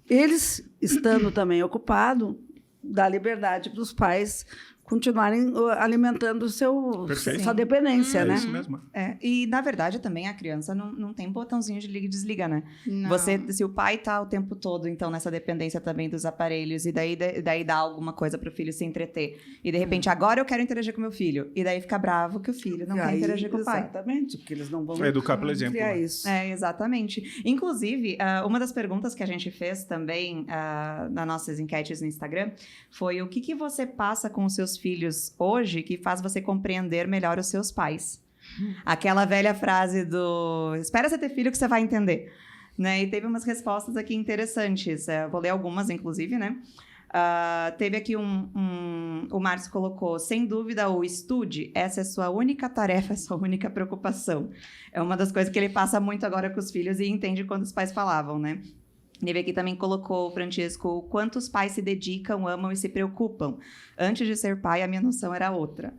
eles, estando também ocupados, dá liberdade para os pais continuarem alimentando sua dependência, né? É isso mesmo. E, na verdade, também a criança não tem botãozinho de liga e desliga, né? Não. Se o pai tá o tempo todo, então, nessa dependência também dos aparelhos, e daí dá alguma coisa pro filho se entreter, e de repente, agora eu quero interagir com meu filho, e daí fica bravo que o filho não quer interagir com o pai. Exatamente, porque eles não vão Educar pelo exemplo. criar Né? isso. Exatamente. Inclusive, uma das perguntas que a gente fez também nas nossas enquetes no Instagram foi o que você passa com os seus filhos hoje que faz você compreender melhor os seus pais. Aquela velha frase do espera você ter filho que você vai entender. Né? E teve umas respostas aqui interessantes. Vou ler algumas, inclusive, né? Teve aqui o Márcio colocou, sem dúvida, o estude, essa é sua única tarefa, sua única preocupação. É uma das coisas que ele passa muito agora com os filhos e entende quando os pais falavam, né? Teve aqui também colocou, o Francesco, quantos pais se dedicam, amam e se preocupam. Antes de ser pai, a minha noção era outra.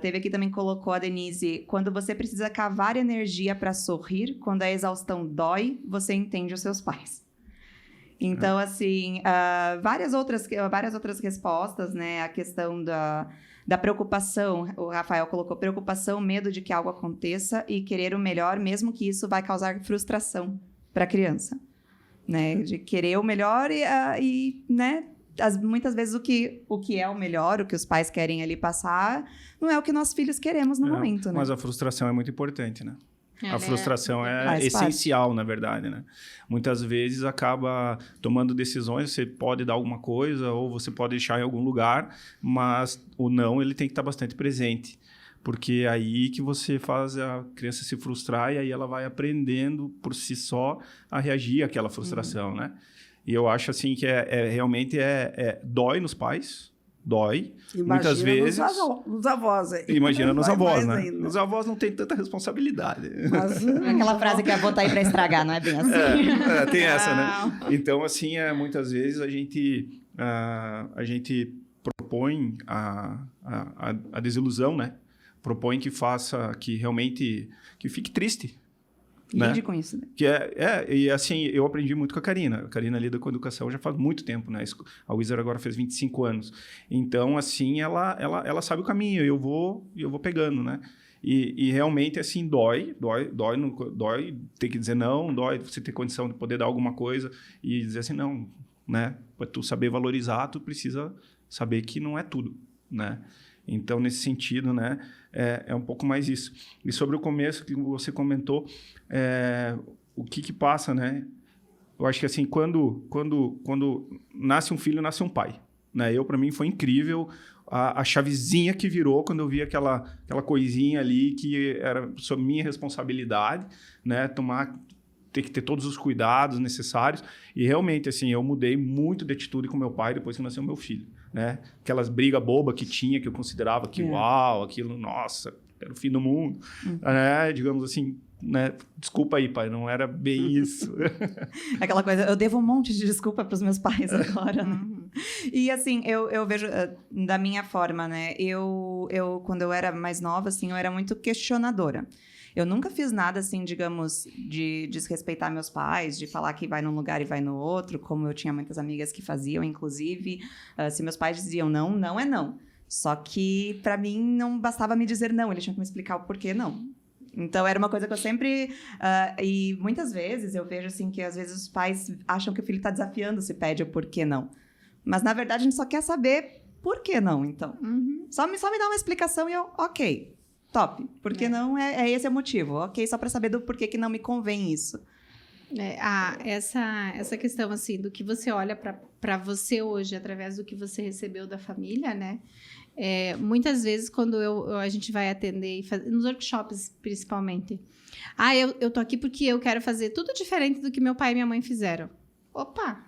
Teve aqui também colocou a Denise, quando você precisa cavar energia para sorrir, quando a exaustão dói, você entende os seus pais. Então, assim, várias outras respostas, né? A questão da preocupação, o Rafael colocou preocupação, medo de que algo aconteça e querer o melhor, mesmo que isso vai causar frustração para a criança. Né? De querer o melhor e né? Muitas vezes o que é o melhor, o que os pais querem ali passar, não é o que nossos filhos queremos no momento, né? Mas a frustração é muito importante, né? A frustração é faz essencial, na verdade, né? Muitas vezes acaba tomando decisões, você pode dar alguma coisa ou você pode deixar em algum lugar, mas o não, ele tem que estar bastante presente. Porque é aí que você faz a criança se frustrar e aí ela vai aprendendo por si só a reagir àquela frustração, né? E eu acho assim que realmente dói nos pais, dói. Imagina muitas vezes. Nos avós aí. Imagina nos avós, né? Ainda. Os avós não têm tanta responsabilidade. Mas, Aquela frase que a avó tá aí para estragar, não é bem assim? Tem essa, né? Então, assim, muitas vezes a gente propõe a desilusão, né? Propõe que faça, que realmente, que fique triste. Lide com isso, né? E assim, eu aprendi muito com a Karina. A Karina lida com educação já faz muito tempo, né? A Wizard agora fez 25 anos. Então, assim, ela sabe o caminho, eu vou pegando, né? E realmente, assim, dói ter que dizer não, dói você ter condição de poder dar alguma coisa e dizer assim, não, né? Para tu saber valorizar, tu precisa saber que não é tudo, né? Então, nesse sentido, né, é um pouco mais isso. E sobre o começo que você comentou, o que passa, né? Eu acho que assim, quando nasce um filho, nasce um pai. Né? Para mim, foi incrível a chavezinha que virou quando eu vi aquela coisinha ali que era sob minha responsabilidade, né? Ter que ter todos os cuidados necessários. E realmente, assim, eu mudei muito de atitude com meu pai depois que nasceu meu filho. Né? Aquelas brigas bobas que tinha, que eu considerava que, uau, aquilo, nossa, era o fim do mundo. Né? Digamos assim, né? Desculpa aí, pai, não era bem isso. Aquela coisa, eu devo um monte de desculpa para os meus pais agora, né? E assim, eu vejo da minha forma, né? Eu, quando eu era mais nova, assim, eu era muito questionadora. Eu nunca fiz nada, assim, digamos, de desrespeitar meus pais, de falar que vai num lugar e vai no outro, como eu tinha muitas amigas que faziam, inclusive. Se meus pais diziam não, não é não. Só que, para mim, não bastava me dizer não, eles tinham que me explicar o porquê não. Então, era uma coisa que eu sempre... e muitas vezes eu vejo, assim, que às vezes os pais acham que o filho está desafiando se pede o porquê não. Mas, na verdade, a gente só quer saber por que não, então. Só me dá uma explicação e eu, ok, top. Porque não esse é o motivo. Ok, só para saber do porquê que não me convém isso. Essa questão, assim, do que você olha para você hoje, através do que você recebeu da família, né? Muitas vezes, quando a gente vai atender, nos workshops, principalmente. Eu tô aqui porque eu quero fazer tudo diferente do que meu pai e minha mãe fizeram. Opa!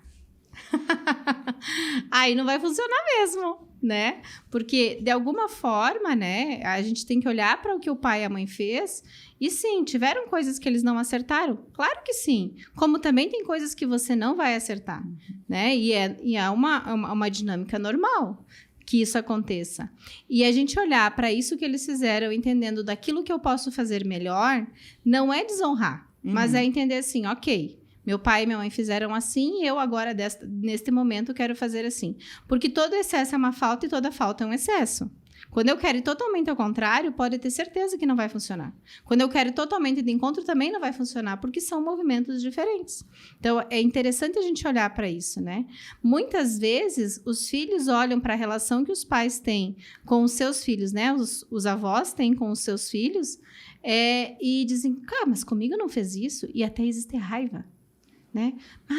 Aí não vai funcionar mesmo. né? Porque, de alguma forma, né, a gente tem que olhar para o que o pai e a mãe fez e, sim, tiveram coisas que eles não acertaram? Claro que sim. Como também tem coisas que você não vai acertar, né? E é uma dinâmica normal que isso aconteça. E a gente olhar para isso que eles fizeram, entendendo daquilo que eu posso fazer melhor, não é desonrar, mas é entender assim, ok, meu pai e minha mãe fizeram assim, eu agora, neste momento, quero fazer assim. Porque todo excesso é uma falta e toda falta é um excesso. Quando eu quero ir totalmente ao contrário, pode ter certeza que não vai funcionar. Quando eu quero ir totalmente de encontro, também não vai funcionar, porque são movimentos diferentes. Então, é interessante a gente olhar para isso, né? Muitas vezes, os filhos olham para a relação que os pais têm com os seus filhos, né? Os avós têm com os seus filhos, e dizem, cara, mas comigo não fez isso? E até existe raiva. Né?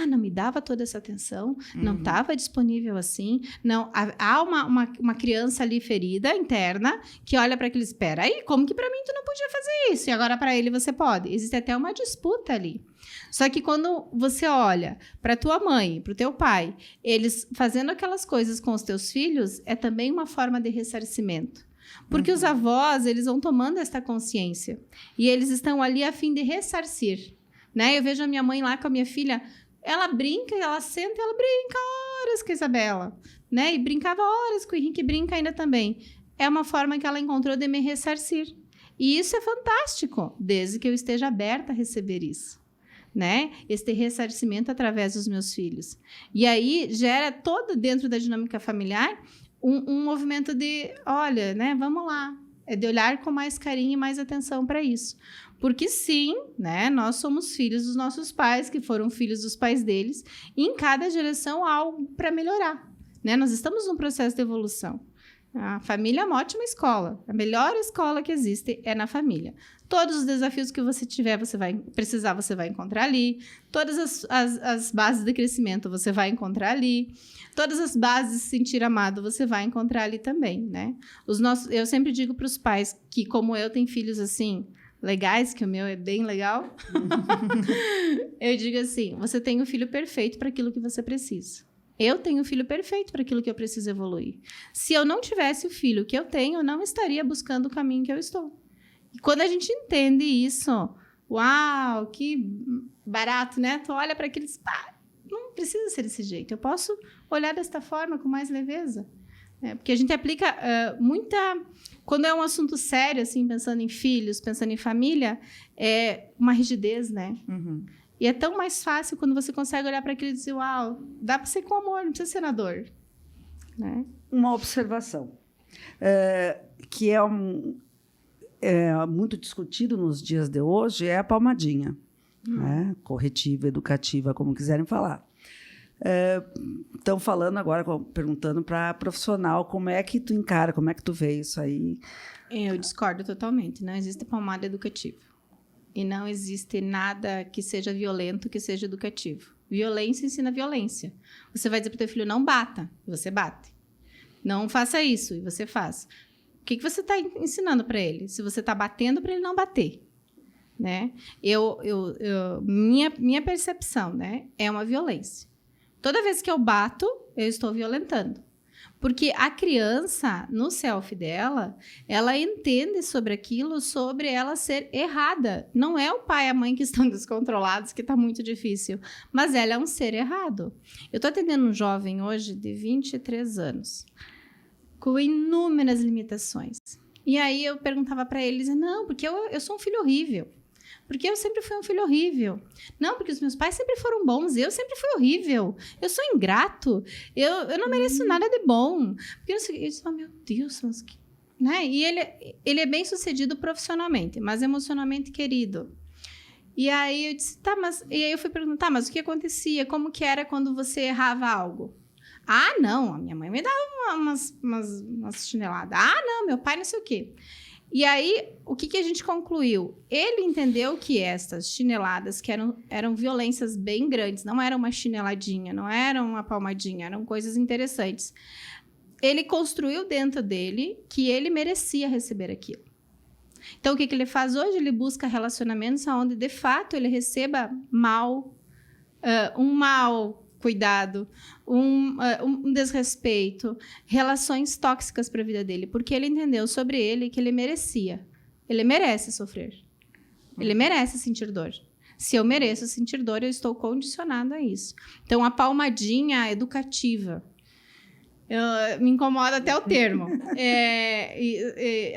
Não me dava toda essa atenção, não estava disponível assim. Não, há uma criança ali ferida, interna, que olha para aquilo, espera aí, como que para mim tu não podia fazer isso? E agora para ele você pode. Existe até uma disputa ali. Só que quando você olha para tua mãe, para o teu pai, eles fazendo aquelas coisas com os teus filhos, é também uma forma de ressarcimento. Porque os avós, eles vão tomando esta consciência. E eles estão ali a fim de ressarcir. Né? Eu vejo a minha mãe lá com a minha filha, ela brinca, ela senta, ela brinca horas com a Isabela, né? E brincava horas com o Henrique, brinca ainda também. É uma forma que ela encontrou de me ressarcir. E isso é fantástico, desde que eu esteja aberta a receber isso, né? Este ressarcimento através dos meus filhos. E aí gera todo dentro da dinâmica familiar um movimento de, olha, né? Vamos lá. É de olhar com mais carinho e mais atenção para isso. Porque sim, né, nós somos filhos dos nossos pais, que foram filhos dos pais deles, e em cada geração há algo para melhorar. Né? Nós estamos num processo de evolução. A família é uma ótima escola. A melhor escola que existe é na família. Todos os desafios que você tiver, você vai precisar, você vai encontrar ali. Todas as bases de crescimento você vai encontrar ali. Todas as bases de se sentir amado você vai encontrar ali também, né? Eu sempre digo para os pais que, como eu, tenho filhos assim, legais, que o meu é bem legal. Eu digo assim, você tem o filho perfeito para aquilo que você precisa. Eu tenho o filho perfeito para aquilo que eu preciso evoluir. Se eu não tivesse o filho que eu tenho, eu não estaria buscando o caminho que eu estou. E quando a gente entende isso, uau, que barato, né? Tu olha para aqueles, não precisa ser desse jeito. Eu posso olhar desta forma, com mais leveza. Porque a gente aplica muita... Quando é um assunto sério, assim, pensando em filhos, pensando em família, é uma rigidez, né? E é tão mais fácil quando você consegue olhar para aquilo e dizer, uau, dá para ser com amor, não precisa ser na dor. Né? Uma observação, que é muito discutido nos dias de hoje, é a palmadinha. Né? Corretiva, educativa, como quiserem falar. Estão falando agora, perguntando para a profissional como é que tu encara, como é que tu vê isso aí. Eu discordo totalmente. Não existe palmada educativa. E não existe nada que seja violento, que seja educativo. Violência ensina violência. Você vai dizer para o teu filho, não bata, e você bate. Não faça isso, e você faz. O que você está ensinando para ele? Se você está batendo, para ele não bater. Né? Minha percepção, né, é uma violência. Toda vez que eu bato, eu estou violentando. Porque a criança, no self dela, ela entende sobre aquilo, sobre ela ser errada. Não é o pai e a mãe que estão descontrolados, que está muito difícil. Mas ela é um ser errado. Eu estou atendendo um jovem hoje de 23 anos, com inúmeras limitações. E aí eu perguntava para ele, não, porque eu sou um filho horrível. Porque eu sempre fui um filho horrível. Não, porque os meus pais sempre foram bons. Eu sempre fui horrível. Eu sou ingrato. Eu não mereço nada de bom. Porque eu disse, meu Deus, mas que... Né? E ele é bem sucedido profissionalmente, mas emocionalmente querido. E aí eu disse, E aí eu fui perguntar, mas o que acontecia? Como que era quando você errava algo? Ah, não, a minha mãe me dava umas chineladas. Ah, não, meu pai não sei o quê. E aí, o que a gente concluiu? Ele entendeu que estas chineladas, que eram violências bem grandes, não era uma chineladinha, não era uma palmadinha, eram coisas interessantes. Ele construiu dentro dele que ele merecia receber aquilo. Então, o que ele faz hoje? Ele busca relacionamentos onde, de fato, ele receba um mal cuidado, um desrespeito, relações tóxicas para a vida dele, porque ele entendeu sobre ele que ele merecia. Ele merece sofrer. Ele merece sentir dor. Se eu mereço sentir dor, eu estou condicionado a isso. Então, a palmadinha educativa. Me incomoda até o termo.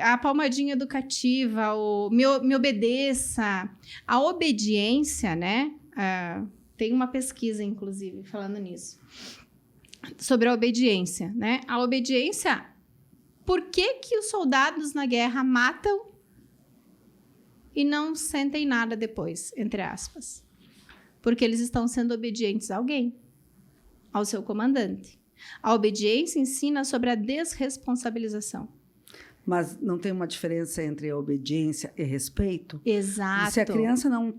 A palmadinha educativa, me obedeça. A obediência, né? Tem uma pesquisa, inclusive, falando nisso. Sobre a obediência, né? A obediência... Por que os soldados na guerra matam e não sentem nada depois, entre aspas? Porque eles estão sendo obedientes a alguém, ao seu comandante. A obediência ensina sobre a desresponsabilização. Mas não tem uma diferença entre a obediência e respeito? Exato. E se a criança não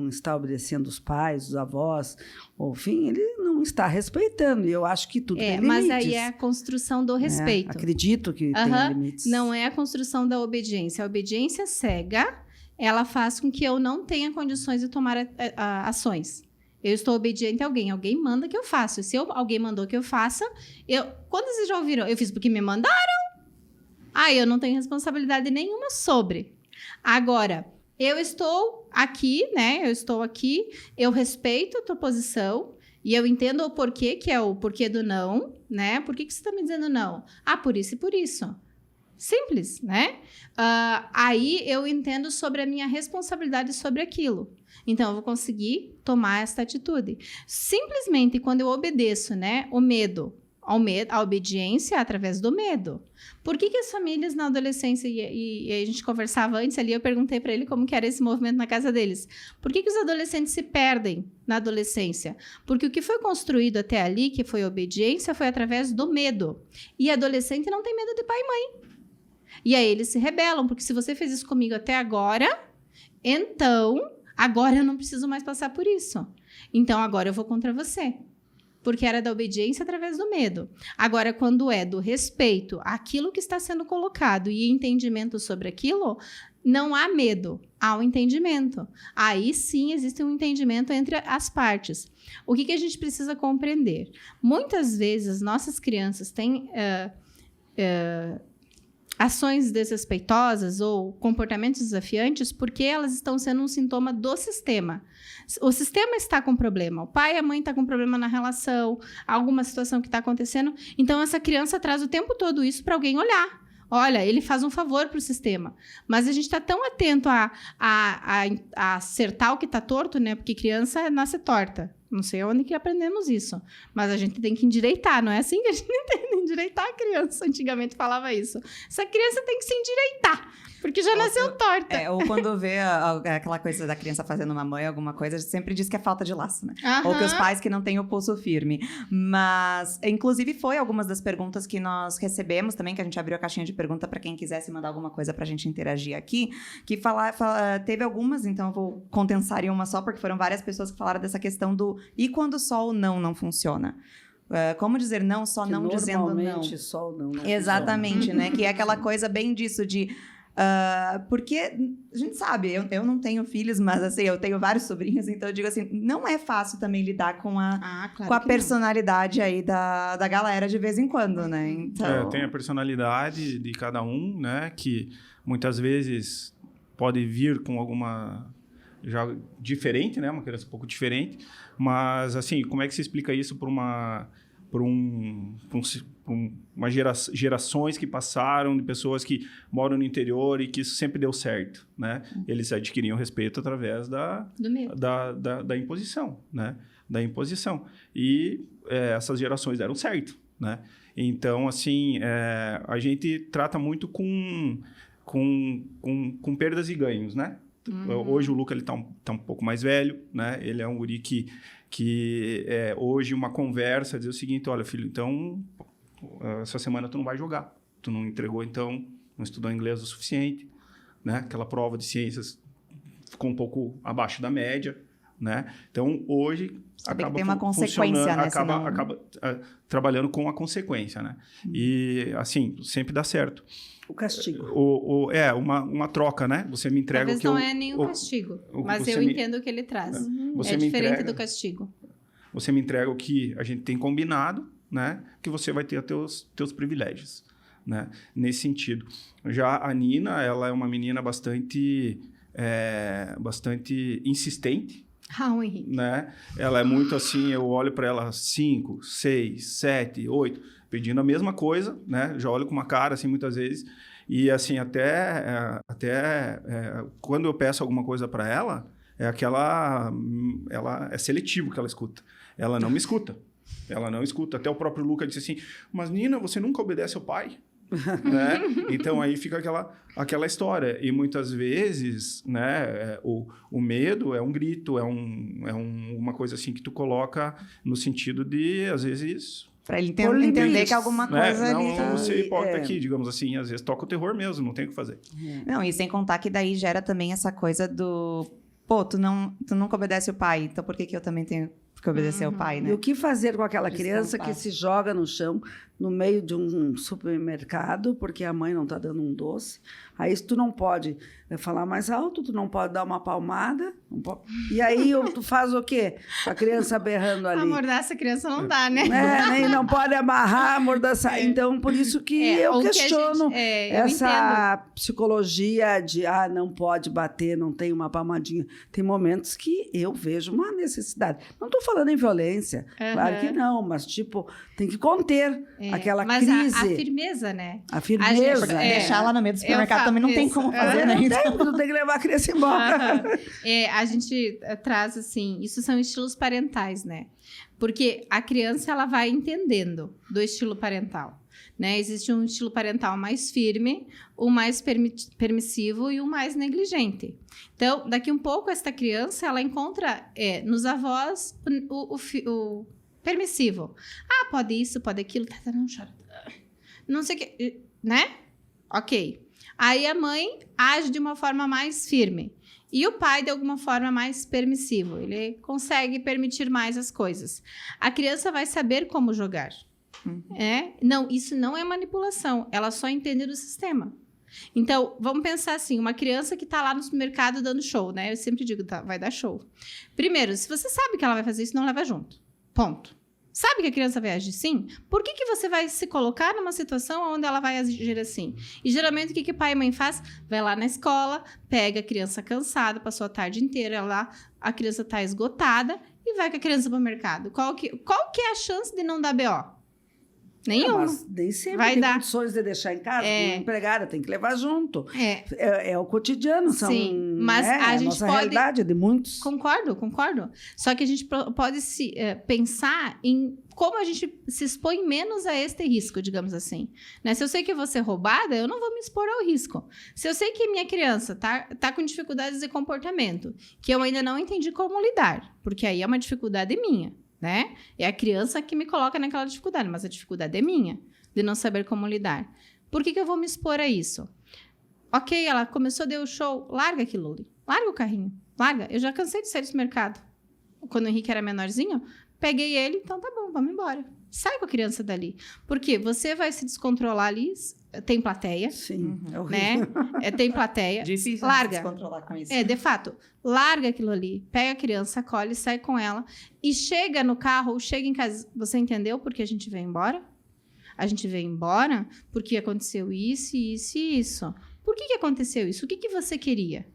está obedecendo os pais, os avós, enfim, ele não está respeitando. E eu acho que tudo tem limites. Mas aí é a construção do respeito. Acredito que tem limites. Não é a construção da obediência. A obediência cega, ela faz com que eu não tenha condições de tomar ações. Eu estou obediente a alguém. Alguém manda que eu faça. E se alguém mandou que eu faça... Quando vocês já ouviram? Eu fiz porque me mandaram. Eu não tenho responsabilidade nenhuma sobre. Agora, eu estou aqui, né? Eu respeito a tua posição e eu entendo o porquê, que é o porquê do não, né? Por que você está me dizendo não? Por isso e por isso. Simples, né? Aí eu entendo sobre a minha responsabilidade sobre aquilo. Então, eu vou conseguir tomar essa atitude. Simplesmente, quando eu obedeço, né? A obediência através do medo. Por que as famílias na adolescência, e a gente conversava antes ali, eu perguntei para ele como que era esse movimento na casa deles. Por que os adolescentes se perdem na adolescência? Porque o que foi construído até ali, que foi a obediência, foi através do medo. E adolescente não tem medo de pai e mãe. E aí eles se rebelam, porque se você fez isso comigo até agora, então, agora eu não preciso mais passar por isso. Então, agora eu vou contra você. Porque era da obediência através do medo. Agora, quando é do respeito àquilo que está sendo colocado e entendimento sobre aquilo, não há medo, há um entendimento. Aí sim existe um entendimento entre as partes. O que a gente precisa compreender? Muitas vezes, nossas crianças têm ações desrespeitosas ou comportamentos desafiantes porque elas estão sendo um sintoma do sistema. O sistema está com problema, o pai e a mãe estão com problema na relação, alguma situação que está acontecendo, então essa criança traz o tempo todo isso para alguém olhar. Olha, ele faz um favor para o sistema. Mas a gente está tão atento a acertar o que está torto, né? Porque criança nasce torta. Não sei onde que aprendemos isso. Mas a gente tem que endireitar. Não é assim que a gente entende endireitar a criança. Antigamente falava isso. Essa criança tem que se endireitar. Porque já nasceu torta. Ou quando vê aquela coisa da criança fazendo mamãe, alguma coisa, a gente sempre diz que é falta de laço, né? Ou que os pais que não têm o pulso firme. Mas, inclusive, foi algumas das perguntas que nós recebemos também, que a gente abriu a caixinha de pergunta para quem quisesse mandar alguma coisa pra gente interagir aqui, que teve algumas, então eu vou condensar em uma só, porque foram várias pessoas que falaram dessa questão do e quando só o não funciona? Como dizer não, só não dizendo não? Normalmente só o não. Exatamente, né? Que é aquela coisa bem disso de... porque a gente sabe, eu não tenho filhos, mas assim, eu tenho vários sobrinhos, então eu digo assim, não é fácil também lidar com a personalidade aí da galera de vez em quando, né? Então... tem a personalidade de cada um, né? Que muitas vezes pode vir com alguma... já diferente, né? Uma criança um pouco diferente, mas assim, como é que se explica isso para gerações que passaram, de pessoas que moram no interior e que isso sempre deu certo, né? Eles adquiriam respeito através da imposição, né? Da imposição. E essas gerações deram certo, né? Então, assim, a gente trata muito com perdas e ganhos, né? Hoje o Luca ele tá um pouco mais velho, né? Ele é um guri que hoje uma conversa dizer o seguinte, olha filho, então essa semana tu não vai jogar, tu não entregou, então não estudou inglês o suficiente, né? Aquela prova de ciências ficou um pouco abaixo da média, né? Então hoje acaba tem uma consequência, né? acaba trabalhando com a consequência, né? E assim sempre dá certo. O castigo. Uma troca, né? Você me entrega Talvez o que não é nenhum castigo, mas eu entendo o que ele traz. É diferente do castigo. você me entrega o que a gente tem combinado, né? Que você vai ter os teus privilégios, né? Nesse sentido. Já a Nina, ela é uma menina bastante insistente, Henrique. né? Ela é muito assim, eu olho para ela 5, 6, 7, 8, pedindo a mesma coisa, né? Já olho com uma cara assim muitas vezes. E assim, até quando eu peço alguma coisa para ela, ela é seletivo que ela escuta. Ela não me escuta. Ela não escuta. Até o próprio Luca disse assim, mas Nina, você nunca obedece ao pai? Né? Então aí fica aquela história. E muitas vezes, né, o medo é um grito, é uma coisa assim que tu coloca no sentido de, às vezes... Para ele entender que alguma coisa ali não, não ser hipócrita aqui, digamos assim. Às vezes toca o terror mesmo, não tem o que fazer. Não, e sem contar que daí gera também essa coisa do... Pô, tu nunca obedece o pai, então por que eu também tenho que obedecer ao pai, né? E o que fazer com aquela criança que se joga no chão, no meio de um supermercado, porque a mãe não está dando um doce? Aí tu não pode falar mais alto, tu não pode dar uma palmada. E aí tu faz o quê? A criança berrando ali. Amordaça a criança não dá, né? Nem não pode amarrar, amordaçar. Então, por isso que eu questiono essa psicologia de não pode bater, não tem uma palmadinha. Tem momentos que eu vejo uma necessidade. Não estou falando em violência, claro que não, mas tipo, tem que conter aquela crise. Mas a firmeza, né? A firmeza. Deixar lá no meio do supermercado também não tem como fazer, né? Não tem que levar a criança embora. A gente traz assim, isso são estilos parentais, né? Porque a criança, ela vai entendendo do estilo parental, né? Existe um estilo parental mais firme, o mais permissivo e o mais negligente. Então, daqui um pouco, esta criança, ela encontra nos avós o permissivo. Pode isso, pode aquilo, não chora. Não sei o que, né? Ok. Aí a mãe age de uma forma mais firme. E o pai, de alguma forma, mais permissivo. Ele consegue permitir mais as coisas. A criança vai saber como jogar. Não, isso não é manipulação. Ela só entende do sistema. Então, vamos pensar assim, uma criança que está lá no supermercado dando show, né? Eu sempre digo, vai dar show. Primeiro, se você sabe que ela vai fazer isso, não leva junto. Ponto. Sabe que a criança vai agir assim? Por que você vai se colocar numa situação onde ela vai agir assim? E geralmente o que pai e mãe faz? Vai lá na escola, pega a criança cansada, passou a tarde inteira lá, a criança está esgotada e vai com a criança para o mercado. Qual que é a chance de não dar BO? Nenhuma. Mas nem sempre vai tem dar condições de deixar em casa, uma empregada tem que levar junto. É o cotidiano, Sim, mas a gente nossa pode... realidade de muitos. Concordo. Só que a gente pode pensar em como a gente se expõe menos a este risco, digamos assim. Né? Se eu sei que eu vou ser roubada, eu não vou me expor ao risco. Se eu sei que minha criança tá com dificuldades de comportamento, que eu ainda não entendi como lidar, porque aí é uma dificuldade minha. Né? É a criança que me coloca naquela dificuldade, mas a dificuldade é minha, de não saber como lidar. Por que eu vou me expor a isso? Ok, ela começou, deu o show, larga aquilo ali, larga o carrinho, larga. Eu já cansei de sair desse mercado. Quando o Henrique era menorzinho, peguei ele, então tá bom, vamos embora. Sai com a criança dali. Porque você vai se descontrolar ali, tem plateia. Sim, é horrível. Né? Tem plateia. Difícil larga. Se descontrolar com isso. De fato. Larga aquilo ali, pega a criança, acolhe, sai com ela e chega no carro ou chega em casa. Você entendeu por que a gente veio embora? A gente veio embora porque aconteceu isso, isso e isso. Por que aconteceu isso? O que você queria?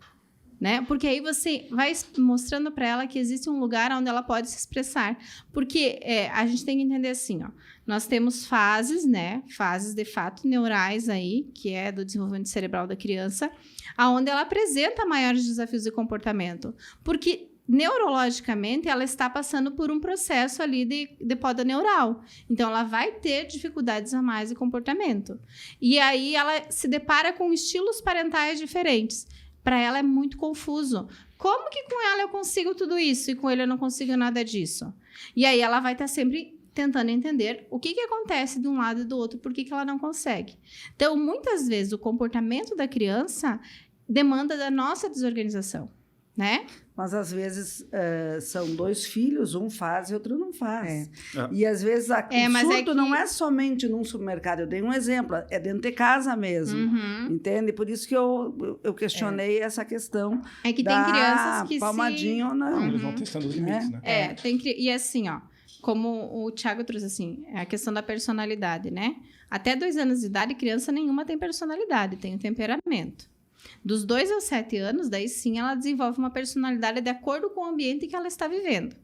Né? Porque aí você vai mostrando para ela que existe um lugar onde ela pode se expressar. Porque a gente tem que entender assim, ó, nós temos fases, né? Fases de fato neurais aí, que é do desenvolvimento cerebral da criança, aonde ela apresenta maiores desafios de comportamento. Porque neurologicamente ela está passando por um processo ali de poda neural. Então ela vai ter dificuldades a mais de comportamento. E aí ela se depara com estilos parentais diferentes. Para ela é muito confuso. Como que com ela eu consigo tudo isso e com ele eu não consigo nada disso? E aí ela vai estar sempre tentando entender o que acontece de um lado e do outro, por que ela não consegue. Então, muitas vezes, o comportamento da criança demanda da nossa desorganização. né? Mas às vezes são 2 filhos, um faz e outro não faz. É. E às vezes o mas surto que... não é somente num supermercado. Eu dei um exemplo, é dentro de casa mesmo. Entende? Por isso que eu questionei essa questão. É que tem crianças que palmadinha ou não. Eles vão testando os limites, né? E assim, ó, como o Thiago trouxe assim, é a questão da personalidade, né? Até 2 anos de idade, criança nenhuma tem personalidade, tem o temperamento. Dos 2 aos 7 anos, daí sim ela desenvolve uma personalidade de acordo com o ambiente que ela está vivendo.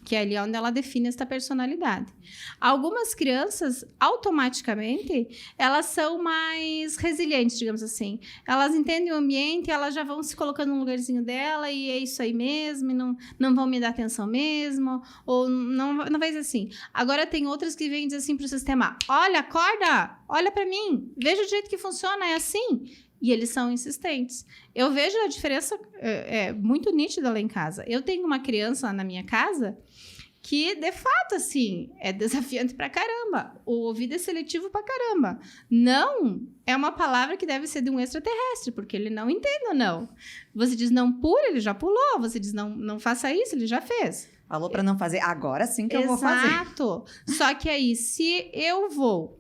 Que é ali onde ela define essa personalidade. Algumas crianças, automaticamente, elas são mais resilientes, digamos assim. Elas entendem o ambiente, elas já vão se colocando no lugarzinho dela e é isso aí mesmo, e não vão me dar atenção mesmo, ou não vai ser assim. Agora tem outras que vêm dizer assim pro sistema, olha, acorda, olha para mim, veja o jeito que funciona, é assim. E eles são insistentes. Eu vejo a diferença muito nítida lá em casa. Eu tenho uma criança na minha casa que, de fato, assim, é desafiante pra caramba. O ouvido é seletivo pra caramba. Não é uma palavra que deve ser de um extraterrestre, porque ele não entende ou não. Você diz não pule, ele já pulou. Você diz não faça isso, ele já fez. Falou para não fazer, agora sim que eu vou fazer. Exato. Só que aí, se eu vou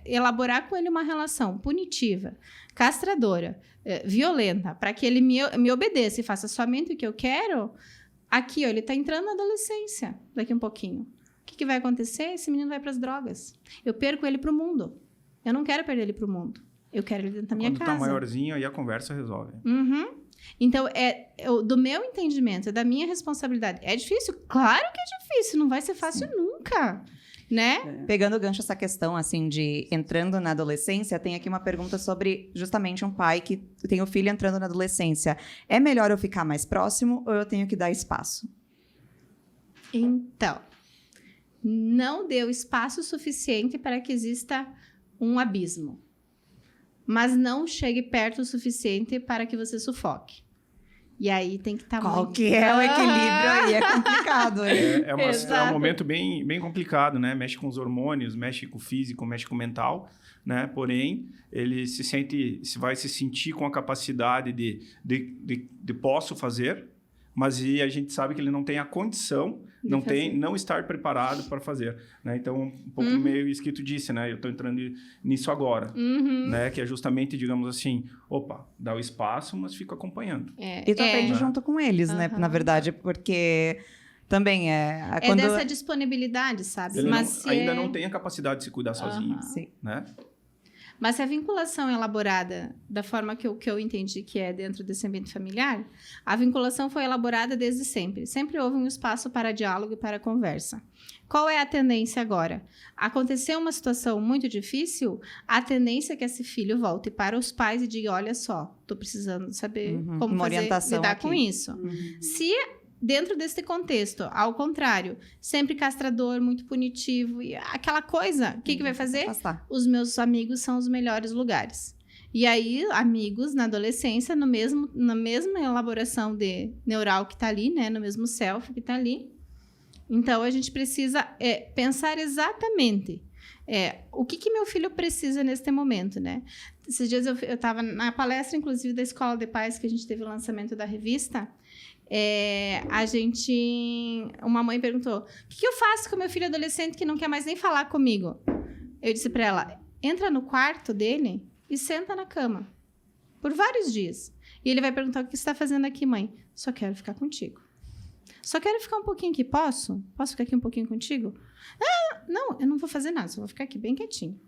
elaborar com ele uma relação punitiva, castradora, violenta, para que ele me obedeça e faça somente o que eu quero, aqui, ó, ele está entrando na adolescência daqui um pouquinho. O que vai acontecer? Esse menino vai para as drogas. Eu perco ele para o mundo. Eu não quero perder ele para o mundo. Eu quero ele dentro da minha casa. Quando tá maiorzinho, aí a conversa resolve. Então, do meu entendimento, é da minha responsabilidade. É difícil? Claro que é difícil. Não vai ser fácil nunca. Né? Pegando o gancho essa questão, assim, de entrando na adolescência, tem aqui uma pergunta sobre justamente um pai que tem o filho entrando na adolescência. É melhor eu ficar mais próximo ou eu tenho que dar espaço? Então, não deu espaço suficiente para que exista um abismo. Mas não chegue perto o suficiente para que você sufoque. E aí tem que estar Qual que é o equilíbrio aí? É complicado. É um momento bem, bem complicado, né? Mexe com os hormônios, mexe com o físico, mexe com o mental, né? Porém, ele vai se sentir com a capacidade de posso fazer, mas a gente sabe que ele não tem a condição, não estar preparado para fazer, né? Então, um pouco meio isso que tu disse, né? Eu estou entrando nisso agora, né? Que é justamente, digamos assim, dá o espaço, mas fica acompanhando. E tu aprende junto com eles, né? Na verdade, porque também quando... dessa disponibilidade, sabe? Ele ainda não tem a capacidade de se cuidar sozinho, né? Mas se a vinculação é elaborada da forma que eu entendi que é dentro desse ambiente familiar, a vinculação foi elaborada desde sempre. Sempre houve um espaço para diálogo e para conversa. Qual é a tendência agora? Aconteceu uma situação muito difícil, a tendência é que esse filho volte para os pais e diga, olha só, estou precisando saber como lidar aqui com isso. Se dentro desse contexto, ao contrário, sempre castrador, muito punitivo, e aquela coisa, o que vai fazer? Os meus amigos são os melhores lugares. E aí, amigos na adolescência, na mesma elaboração de neural que está ali, né? No mesmo self que está ali. Então, a gente precisa pensar exatamente o que meu filho precisa neste momento, né? Esses dias eu estava na palestra, inclusive, da Escola de Pais, que a gente teve o lançamento da revista. Uma mãe perguntou, o que eu faço com meu filho adolescente que não quer mais nem falar comigo? Eu disse para ela, entra no quarto dele e senta na cama por vários dias. E ele vai perguntar, o que você está fazendo aqui, mãe? Só quero ficar contigo. Só quero ficar um pouquinho aqui, posso? Posso ficar aqui um pouquinho contigo? Não, eu não vou fazer nada, só vou ficar aqui bem quietinho.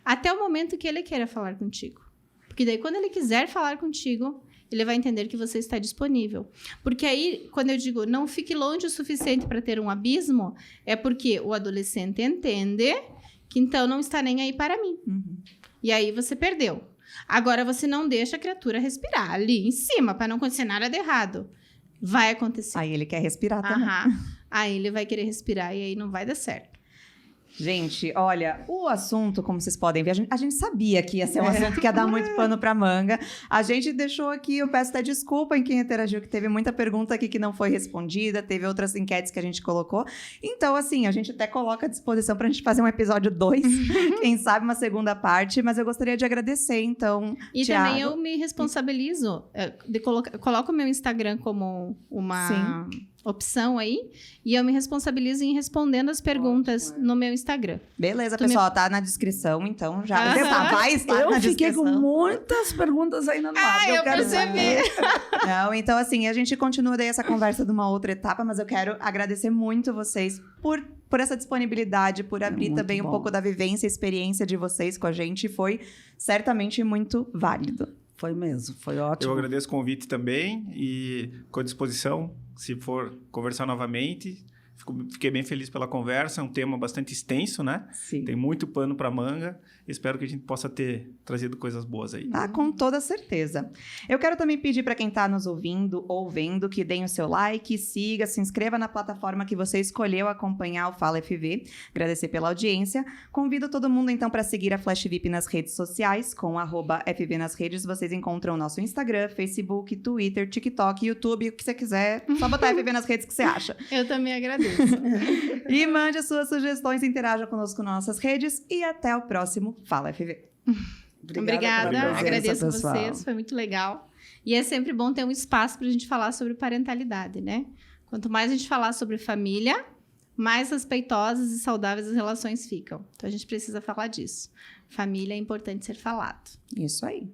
Até o momento que ele queira falar contigo. Porque daí, quando ele quiser falar contigo, ele vai entender que você está disponível. Porque aí, quando eu digo não fique longe o suficiente para ter um abismo, é porque o adolescente entende que então não está nem aí para mim. E aí você perdeu. Agora você não deixa a criatura respirar ali em cima, para não acontecer nada de errado. Vai acontecer. Aí ele quer respirar também. Aí ele vai querer respirar e aí não vai dar certo. Gente, olha, o assunto, como vocês podem ver, a gente sabia que ia ser um assunto que ia dar muito pano pra manga. A gente deixou aqui, eu peço até desculpa em quem interagiu, que teve muita pergunta aqui que não foi respondida, teve outras enquetes que a gente colocou. Então, assim, a gente até coloca à disposição pra gente fazer um episódio 2, quem sabe uma segunda parte, mas eu gostaria de agradecer, então, E Thiago. também eu me responsabilizo, coloco o meu Instagram como uma opção aí, e eu me responsabilizo em respondendo as perguntas no meu Instagram. Beleza, pessoal, tá na descrição, então já vai estar Eu na fiquei descrição. com muitas perguntas ainda no ar. eu quero percebi. saber. Não, então assim, a gente continua daí essa conversa de uma outra etapa, mas eu quero agradecer muito vocês por essa disponibilidade, por abrir muito também um bom. pouco da vivência e experiência de vocês com a gente, foi certamente muito válido. Foi mesmo, foi ótimo. Eu agradeço o convite também e com a disposição, se for conversar novamente. Fiquei bem feliz pela conversa, é um tema bastante extenso, né? Sim. Tem muito pano para manga. Espero que a gente possa ter trazido coisas boas aí. Ah, com toda certeza. Eu quero também pedir para quem está nos ouvindo ou vendo que deem o seu like, siga, se inscreva na plataforma que você escolheu acompanhar o Fala FV. Agradecer pela audiência. Convido todo mundo então para seguir a Flash VIP nas redes sociais, com @FV nas redes. Vocês encontram o nosso Instagram, Facebook, Twitter, TikTok, YouTube, o que você quiser. Só botar FV nas redes que você acha. Eu também agradeço. E mande as suas sugestões, interaja conosco nas nossas redes e até o próximo Fala FV. Obrigada, pela presença, agradeço pessoal. vocês, foi muito legal. E é sempre bom ter um espaço para a gente falar sobre parentalidade, né? Quanto mais a gente falar sobre família, mais respeitosas e saudáveis as relações ficam. Então a gente precisa falar disso. Família é importante ser falado. Isso aí.